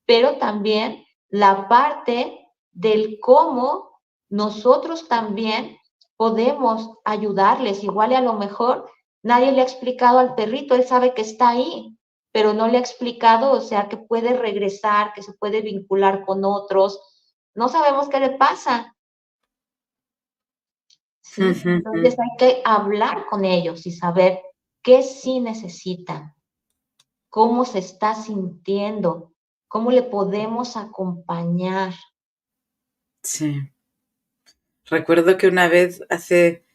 pero también la parte del cómo nosotros también podemos ayudarles. Igual y a lo mejor nadie le ha explicado al perrito, él sabe que está ahí, pero no le ha explicado, o sea, que puede regresar, que se puede vincular con otros. No sabemos qué le pasa, ¿sí? Entonces hay que hablar con ellos y saber qué sí necesitan, cómo se está sintiendo, cómo le podemos acompañar. Sí. Recuerdo que una vez hace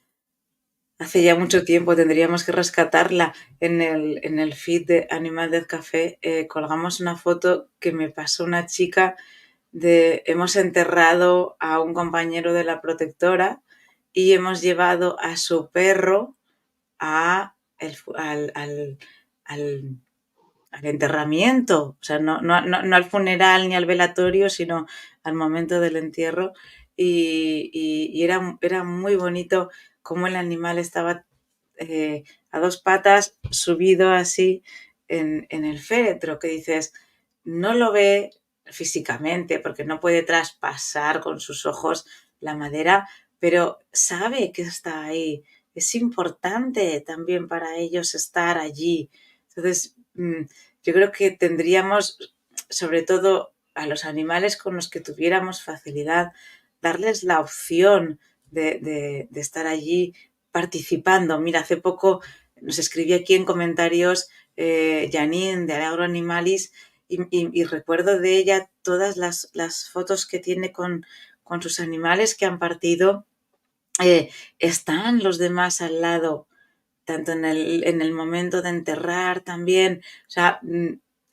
ya mucho tiempo, tendríamos que rescatarla, en el feed de Animal Death Café, colgamos una foto que me pasó una chica de hemos enterrado a un compañero de la protectora y hemos llevado a su perro a al al enterramiento, o sea, no al funeral ni al velatorio, sino al momento del entierro. Y era muy bonito cómo el animal estaba a dos patas, subido así en el féretro, que dices, no lo ve físicamente porque no puede traspasar con sus ojos la madera, pero sabe que está ahí. Es importante también para ellos estar allí. Entonces, yo creo que tendríamos, sobre todo a los animales con los que tuviéramos facilidad, darles la opción de estar allí participando. Mira, hace poco nos escribí aquí en comentarios Janine de Alegro Animalis y recuerdo de ella todas las fotos que tiene con sus animales que han partido. Están los demás al lado, tanto en el momento de enterrar también. O sea,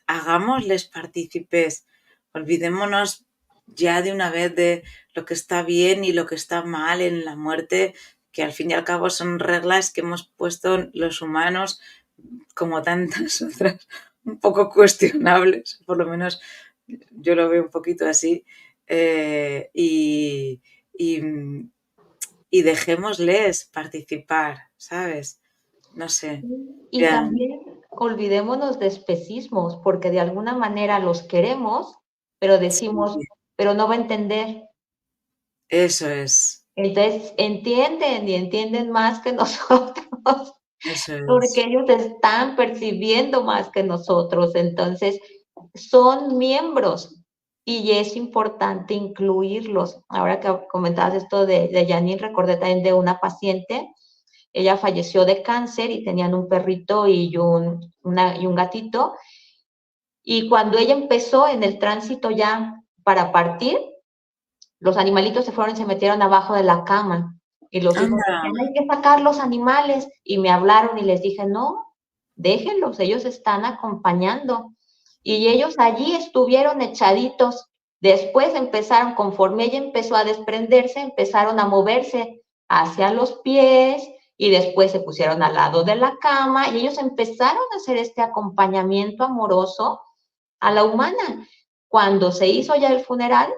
hagámosles partícipes, olvidémonos ya de una vez de lo que está bien y lo que está mal en la muerte, que al fin y al cabo son reglas que hemos puesto los humanos, como tantas otras, un poco cuestionables, por lo menos yo lo veo un poquito así, y, y dejémosles participar, ¿sabes? No sé. Y Ya, también olvidémonos de especismos, porque de alguna manera los queremos, pero decimos, sí, pero no va a entender. eso es, Entonces entienden y entienden más que nosotros, eso porque es. ellos están percibiendo más que nosotros. Entonces, son miembros y es importante incluirlos. Ahora que comentabas esto de Janine, recordé también de una paciente. Ella falleció de cáncer y tenían un perrito y un gatito. Y cuando ella empezó en el tránsito ya para partir, los animalitos se fueron y se metieron abajo de la cama. Y los hijos Anda, decían, hay que sacar los animales. Y me hablaron y les dije, no, déjenlos, ellos están acompañando. Y ellos allí estuvieron echaditos. Después empezaron, conforme ella empezó a desprenderse, empezaron a moverse hacia los pies y después se pusieron al lado de la cama y ellos empezaron a hacer este acompañamiento amoroso a la humana. Cuando se hizo ya el funeral,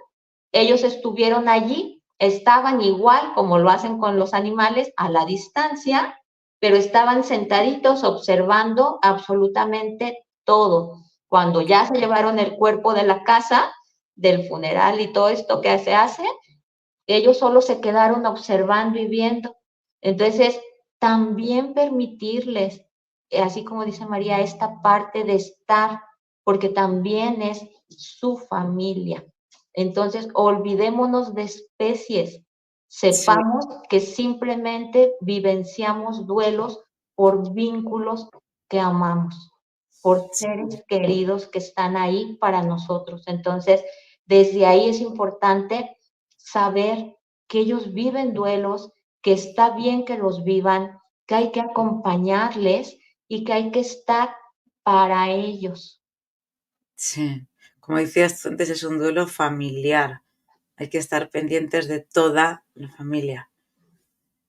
ellos estuvieron allí, estaban igual como lo hacen con los animales, a la distancia, pero estaban sentaditos observando absolutamente todo. Cuando ya se llevaron el cuerpo de la casa, del funeral y todo esto que se hace, ellos solo se quedaron observando y viendo. Entonces, también permitirles, así como dice María, esta parte de estar, porque también es su familia. Entonces, olvidémonos de especies, sí, sepamos que simplemente vivenciamos duelos por vínculos que amamos, por seres sí, queridos que están ahí para nosotros. Entonces, desde ahí es importante saber que ellos viven duelos, que está bien que los vivan, que hay que acompañarles y que hay que estar para ellos. Sí, como decías tú antes, es un duelo familiar. Hay que estar pendientes de toda la familia.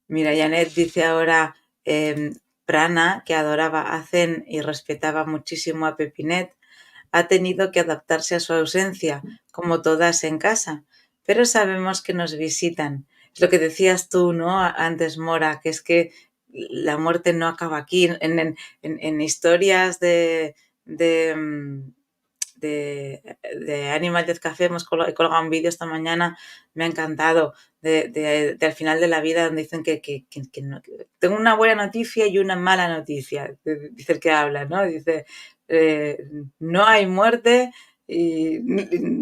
Mira, Janet dice ahora, Prana, que adoraba a Zen y respetaba muchísimo a Pepinet, ha tenido que adaptarse a su ausencia, como todas en casa, pero sabemos que nos visitan. Es lo que decías tú, ¿no? Antes, Mora, que es que la muerte no acaba aquí. En historias de Animal Death Café he colgado un vídeo esta mañana, me ha encantado, al final de la vida, donde dicen que no, que tengo una buena noticia y una mala noticia, dice el que habla, ¿no? Dice, eh, no hay muerte y,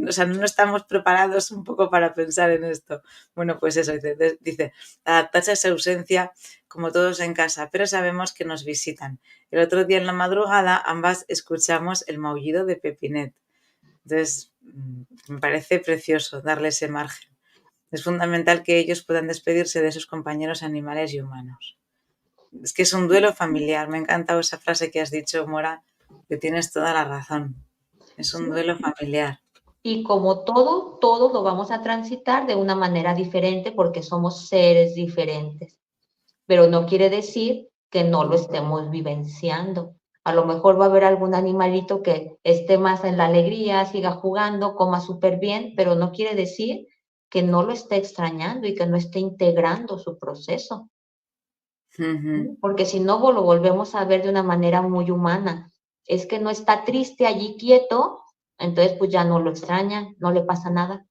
o sea, no estamos preparados un poco para pensar en esto. Bueno, pues eso, dice adaptarse a esa ausencia como todos en casa, pero sabemos que nos visitan. El otro día en la madrugada ambas escuchamos el maullido de Pepinet. Entonces, me parece precioso darle ese margen. Es fundamental que ellos puedan despedirse de sus compañeros animales y humanos. Es que es un duelo familiar. Me ha encantado esa frase que has dicho, Mora, que tienes toda la razón. Es un ¿Sí? duelo familiar. Y como todo, todos lo vamos a transitar de una manera diferente porque somos seres diferentes. Pero no quiere decir que no lo estemos vivenciando. A lo mejor va a haber algún animalito que esté más en la alegría, siga jugando, coma súper bien, pero no quiere decir que no lo esté extrañando y que no esté integrando su proceso. Ujú. Porque si no lo volvemos a ver de una manera muy humana. Es que no está triste allí quieto, entonces pues ya no lo extraña, no le pasa nada.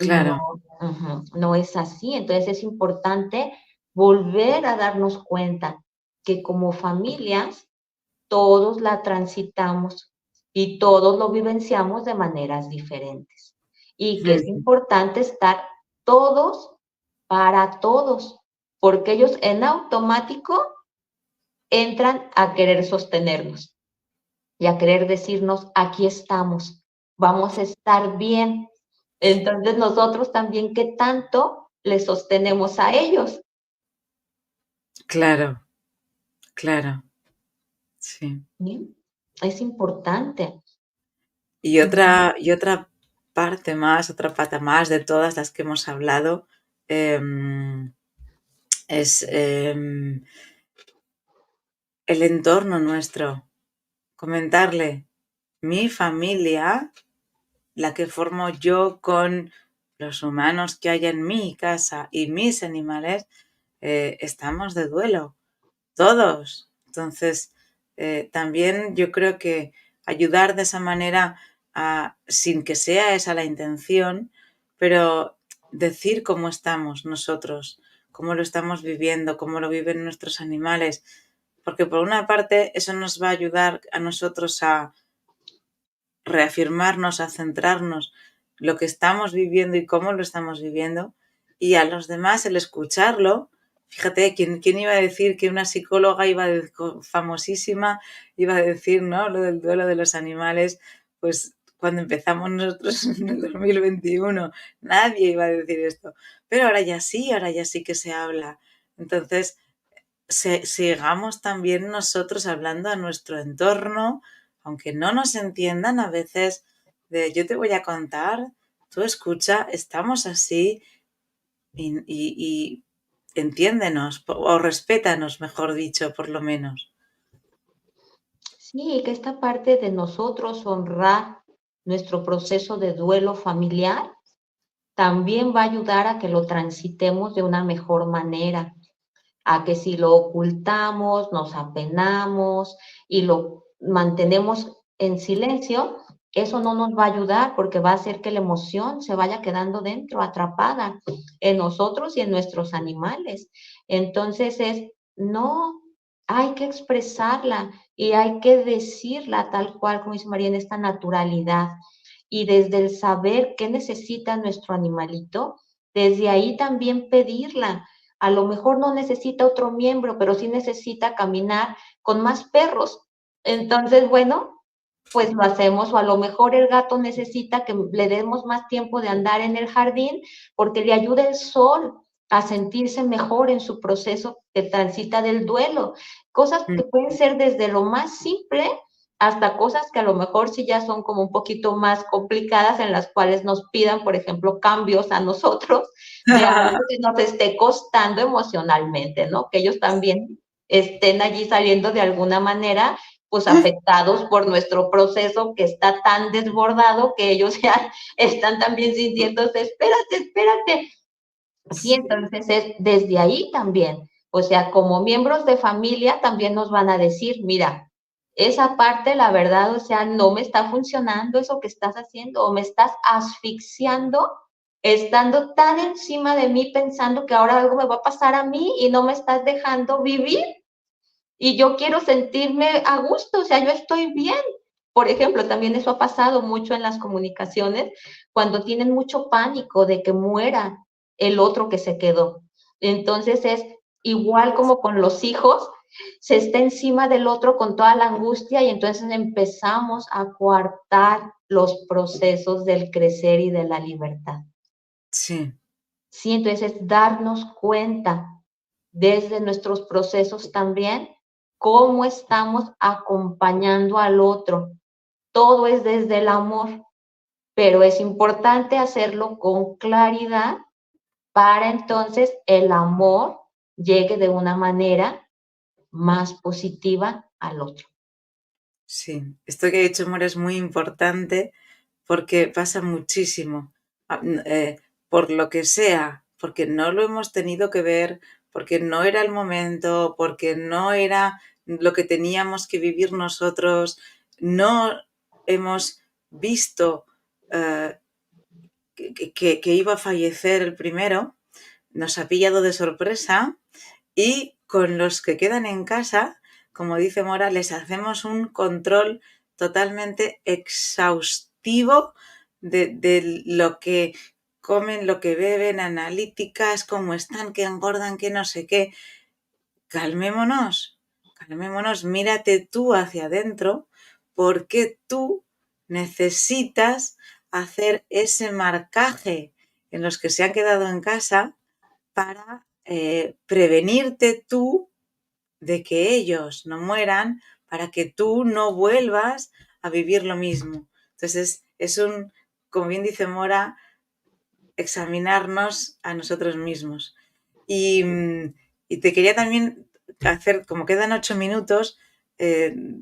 Y no, Claro. no es así. Entonces es importante volver a darnos cuenta que como familias todos la transitamos y todos lo vivenciamos de maneras diferentes. Y que es Ujú. importante estar todos para todos, porque ellos en automático entran a querer sostenernos y a querer decirnos, aquí estamos, vamos a estar bien. Entonces nosotros también, ¿qué tanto les sostenemos a ellos? Claro, claro. Sí. ¿Sí? Es importante. Y otra parte más, otra pata más de todas las que hemos hablado, es el entorno nuestro. Comentarle, mi familia, la que formo yo con los humanos que hay en mi casa y mis animales, estamos de duelo, todos. Entonces, también yo creo que ayudar de esa manera, sin que sea esa la intención, pero decir cómo estamos nosotros, cómo lo estamos viviendo, cómo lo viven nuestros animales, porque por una parte eso nos va a ayudar a nosotros a reafirmarnos, a centrarnos lo que estamos viviendo y cómo lo estamos viviendo, y a los demás el escucharlo. Fíjate, ¿quién iba a decir que una psicóloga famosísima iba a decir, ¿no? Lo del duelo de los animales, pues cuando empezamos nosotros en el 2021, nadie iba a decir esto. Pero ahora ya sí que se habla. Entonces, sigamos también nosotros hablando a nuestro entorno, aunque no nos entiendan a veces, de yo te voy a contar, tú escucha, estamos así y entiéndenos o respétanos, mejor dicho, por lo menos. Sí, que esta parte de nosotros honrar nuestro proceso de duelo familiar también va a ayudar a que lo transitemos de una mejor manera, a que si lo ocultamos, nos apenamos y lo mantenemos en silencio, eso no nos va a ayudar porque va a hacer que la emoción se vaya quedando dentro, atrapada en nosotros y en nuestros animales. Entonces no, hay que expresarla y hay que decirla tal cual, como dice María, en esta naturalidad. Y desde el saber qué necesita nuestro animalito, desde ahí también pedirla. A lo mejor no necesita otro miembro, pero sí necesita caminar con más perros. Entonces, bueno, pues lo hacemos, o a lo mejor el gato necesita que le demos más tiempo de andar en el jardín porque le ayuda el sol a sentirse mejor en su proceso que transita del duelo. Cosas que pueden ser desde lo más simple hasta cosas que a lo mejor sí ya son como un poquito más complicadas, en las cuales nos pidan, por ejemplo, cambios a nosotros de algo que nos esté costando emocionalmente, ¿no? Que ellos también estén allí saliendo de alguna manera pues afectados por nuestro proceso que está tan desbordado que ellos ya están también sintiéndose, espérate, espérate. Sí, Sí, entonces es desde ahí también. O sea, como miembros de familia también nos van a decir, mira, esa parte, la verdad, o sea, no me está funcionando eso que estás haciendo o me estás asfixiando estando tan encima de mí pensando que ahora algo me va a pasar a mí y no me estás dejando vivir y yo quiero sentirme a gusto, o sea, yo estoy bien. Por ejemplo, también eso ha pasado mucho en las comunicaciones cuando tienen mucho pánico de que muera el otro que se quedó. Entonces es igual como con los hijos, se está encima del otro con toda la angustia y entonces empezamos a coartar los procesos del crecer y de la libertad. sí, Sí, entonces es darnos cuenta desde nuestros procesos también cómo estamos acompañando al otro. Todo es desde el amor, pero es importante hacerlo con claridad para entonces el amor llegue de una manera más positiva al otro. sí. Esto que ha dicho Mora es muy importante porque pasa muchísimo. Por lo que sea, porque no lo hemos tenido que ver, porque no era el momento, porque no era lo que teníamos que vivir nosotros, no hemos visto eh, que iba a fallecer el primero, nos ha pillado de sorpresa y con los que quedan en casa, como dice Mora, les hacemos un control totalmente exhaustivo de lo que comen, lo que beben, analíticas, cómo están, qué engordan, qué no sé qué. Calmémonos, calmémonos, mírate tú hacia adentro, porque tú necesitas hacer ese marcaje en los que se han quedado en casa para prevenirte tú de que ellos no mueran, para que tú no vuelvas a vivir lo mismo. Entonces, es un, como bien dice Mora, examinarnos a nosotros mismos. Y, y te quería también hacer, como quedan 8 minutos,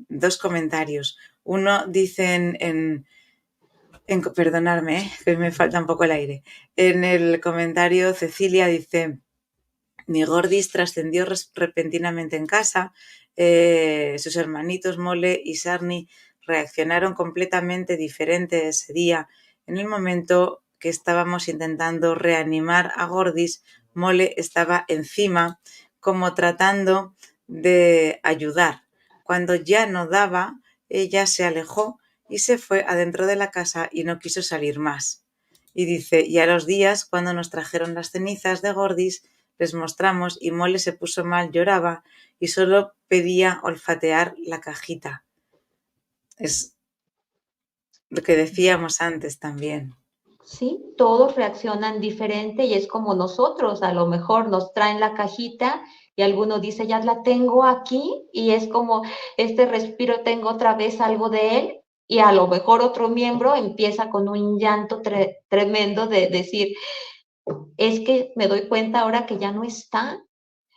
dos comentarios. Uno dice perdonadme, que me falta un poco el aire. En el comentario, Cecilia dice, mi Gordis trascendió repentinamente en casa. Sus hermanitos Mole y Sarni reaccionaron completamente diferente ese día. En el momento que estábamos intentando reanimar a Gordis, Mole estaba encima, como tratando de ayudar. Cuando ya no daba, ella se alejó y se fue adentro de la casa y no quiso salir más. Y dice, y a los días, cuando nos trajeron las cenizas de Gordis, les mostramos y Mole se puso mal, lloraba y solo pedía olfatear la cajita. Es lo que decíamos antes también. Sí, todos reaccionan diferente y es como nosotros, a lo mejor nos traen la cajita y alguno dice, ya la tengo aquí y es como este respiro, tengo otra vez algo de él y a lo mejor otro miembro empieza con un llanto tremendo de decir, es que me doy cuenta ahora que ya no está.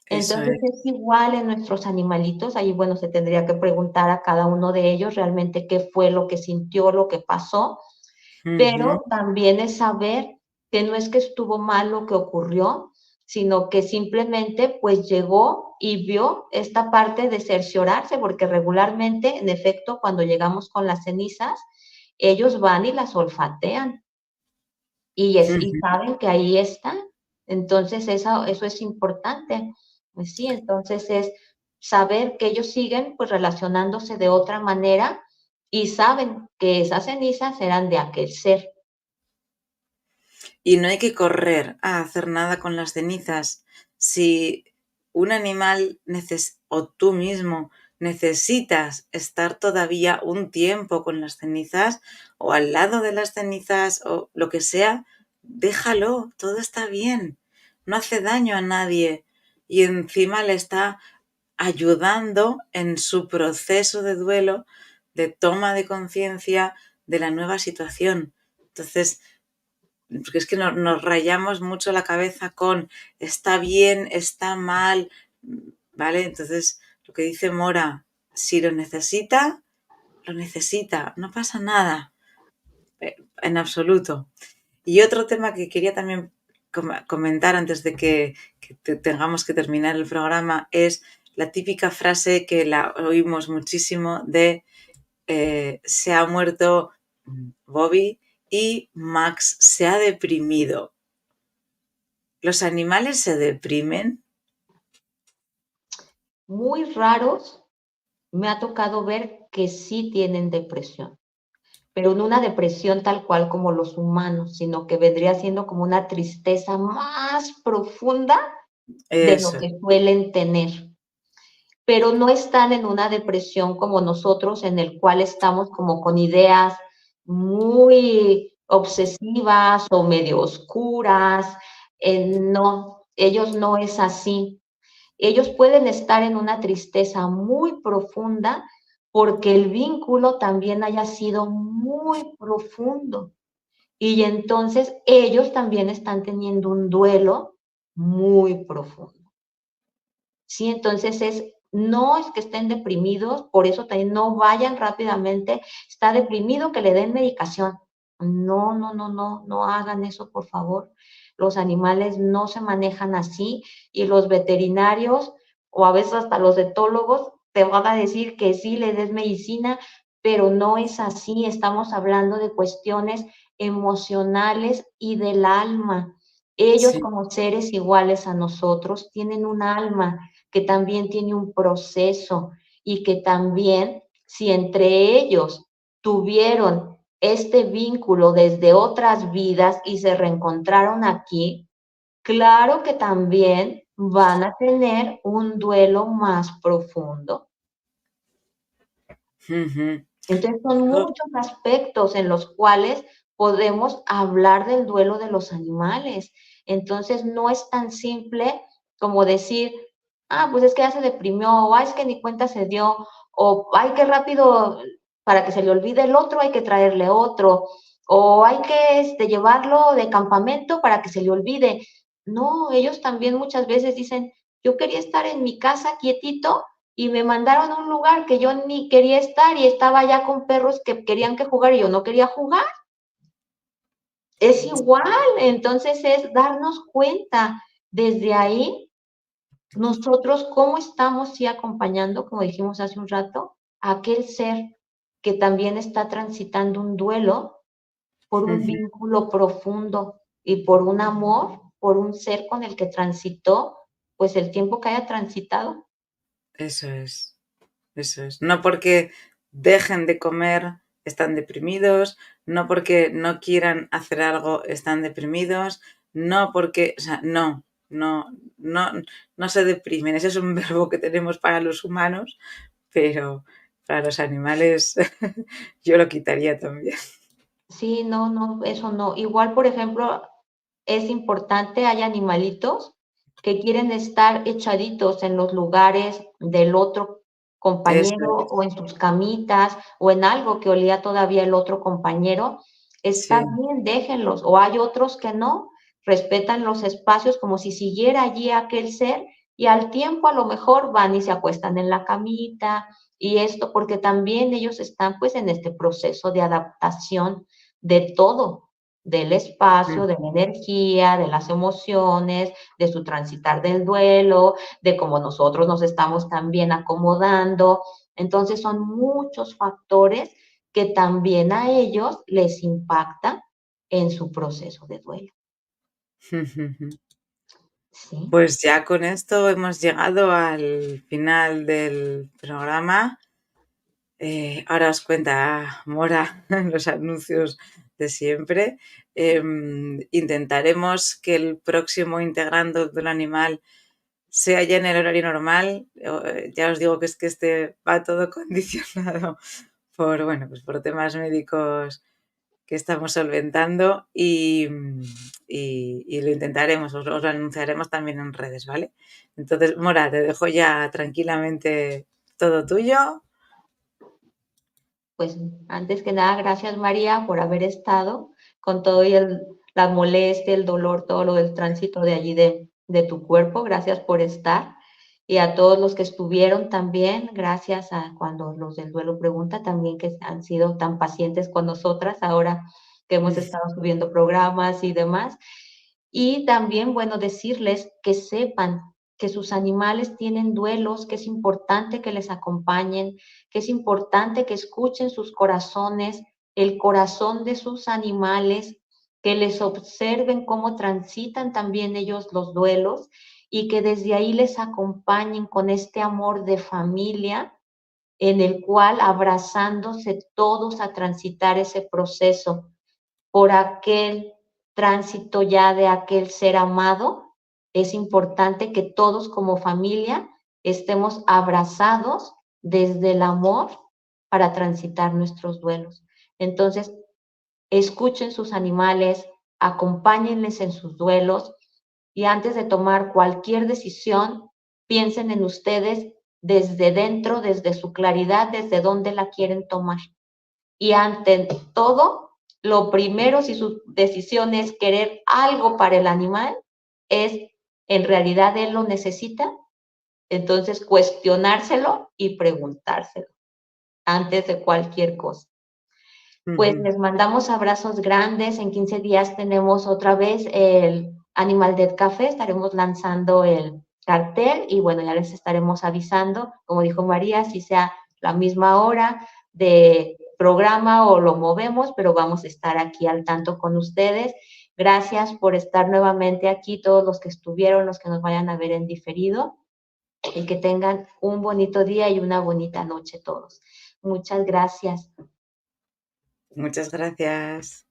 Eso Entonces es. es igual en nuestros animalitos, ahí bueno, se tendría que preguntar a cada uno de ellos realmente qué fue lo que sintió, lo que pasó, Ujú. pero también es saber que no es que estuvo mal lo que ocurrió, sino que simplemente pues llegó y vio esta parte de cerciorarse, porque regularmente, en efecto, cuando llegamos con las cenizas, ellos van y las olfatean y Ujú. saben que ahí está. Entonces, eso es importante. Pues sí, entonces es saber que ellos siguen pues relacionándose de otra manera y saben que esas cenizas eran de aquel ser. Y no hay que correr a hacer nada con las cenizas. Si un animal o tú mismo necesitas estar todavía un tiempo con las cenizas o al lado de las cenizas o lo que sea, déjalo, todo está bien, no hace daño a nadie y encima le está ayudando en su proceso de duelo, de toma de conciencia de la nueva situación. Entonces, porque es que nos rayamos mucho la cabeza con está bien, está mal, ¿vale? Entonces, lo que dice Mora, si lo necesita, no pasa nada, en absoluto. Y otro tema que quería también comentar antes de que tengamos que terminar el programa es la típica frase que la oímos muchísimo de se ha muerto Bobby y Max se ha deprimido. ¿Los animales se deprimen? Muy raros me ha tocado ver que sí tienen depresión, pero no una depresión tal cual como los humanos, sino que vendría siendo como una tristeza más profunda de lo Eso, que suelen tener. Pero no están en una depresión como nosotros, en el cual estamos como con ideas muy obsesivas o medio oscuras. No, ellos no es así. Ellos pueden estar en una tristeza muy profunda porque el vínculo también haya sido muy profundo. Y entonces ellos también están teniendo un duelo muy profundo. Sí, entonces no es que estén deprimidos, por eso también no vayan rápidamente, está deprimido, que le den medicación. No, no, no, no, no hagan eso, por favor. Los animales no se manejan así y los veterinarios o a veces hasta los etólogos te van a decir que sí le des medicina, pero no es así. Estamos hablando de cuestiones emocionales y del alma. Ellos sí. como seres iguales a nosotros tienen un alma que también tiene un proceso y que también, si entre ellos tuvieron este vínculo desde otras vidas y se reencontraron aquí, claro que también van a tener un duelo más profundo. Ujú. Entonces son Yo- muchos aspectos en los cuales podemos hablar del duelo de los animales. Entonces no es tan simple como decir, ah, pues es que ya se deprimió, o es que ni cuenta se dio, o ay, qué rápido, para que se le olvide el otro hay que traerle otro, o hay que llevarlo de campamento para que se le olvide. No, ellos también muchas veces dicen, yo quería estar en mi casa quietito y me mandaron a un lugar que yo ni quería estar y estaba ya con perros que querían que jugar y yo no quería jugar. Es igual, entonces es darnos cuenta desde ahí nosotros cómo estamos sí acompañando, como dijimos hace un rato, a aquel ser que también está transitando un duelo por un Ujú. vínculo profundo y por un amor, por un ser con el que transitó, pues el tiempo que haya transitado. Eso es, eso es. No porque dejen de comer están deprimidos, no porque no quieran hacer algo están deprimidos, no porque, o sea, no, no se deprimen. Ese es un verbo que tenemos para los humanos, pero para los animales yo lo quitaría también. Sí, no, no, eso no. Igual, por ejemplo, es importante, hay animalitos que quieren estar echaditos en los lugares del otro Eso compañero es, o en sus camitas o en algo que olía todavía el otro compañero. Está sí. bien, déjenlos. O hay otros que no, respetan los espacios como si siguiera allí aquel ser y al tiempo a lo mejor van y se acuestan en la camita y esto porque también ellos están pues en este proceso de adaptación de todo, del espacio, de la energía, de las emociones, de su transitar del duelo, de cómo nosotros nos estamos también acomodando. Entonces son muchos factores que también a ellos les impactan en su proceso de duelo. ¿Sí? Pues ya con esto hemos llegado al final del programa. Ahora os cuenta Mora los anuncios de siempre. Intentaremos que el próximo Integrando del Animal sea ya en el horario normal. Ya os digo que es que este va todo condicionado por, bueno, pues por temas médicos que estamos solventando y lo intentaremos, os lo anunciaremos también en redes, ¿vale? Entonces, Mora, te dejo ya tranquilamente todo tuyo. Pues antes que nada, gracias María por haber estado con todo y la molestia, el dolor, todo lo del tránsito de allí de tu cuerpo. Gracias por estar. Y a todos los que estuvieron también, gracias a cuando los del duelo pregunta también que han sido tan pacientes con nosotras ahora que hemos estado subiendo programas y demás. Y también, bueno, decirles que sepan que sus animales tienen duelos, que es importante que les acompañen, que es importante que escuchen sus corazones, el corazón de sus animales, que les observen cómo transitan también ellos los duelos y que desde ahí les acompañen con este amor de familia en el cual abrazándose todos a transitar ese proceso por aquel tránsito ya de aquel ser amado, es importante que todos como familia estemos abrazados desde el amor para transitar nuestros duelos. Entonces, escuchen sus animales, acompáñenles en sus duelos y antes de tomar cualquier decisión, piensen en ustedes desde dentro, desde su claridad, desde dónde la quieren tomar. Y ante todo, lo primero, si su decisión es querer algo para el animal, es en realidad él lo necesita, entonces cuestionárselo y preguntárselo antes de cualquier cosa. Pues les mandamos abrazos grandes. En 15 días tenemos otra vez el Animal Dead Café. Estaremos lanzando el cartel y bueno, ya les estaremos avisando, como dijo María, si sea la misma hora de programa o lo movemos, pero vamos a estar aquí al tanto con ustedes. Gracias por estar nuevamente aquí, todos los que estuvieron, los que nos vayan a ver en diferido y que tengan un bonito día y una bonita noche todos. Muchas gracias. Muchas gracias.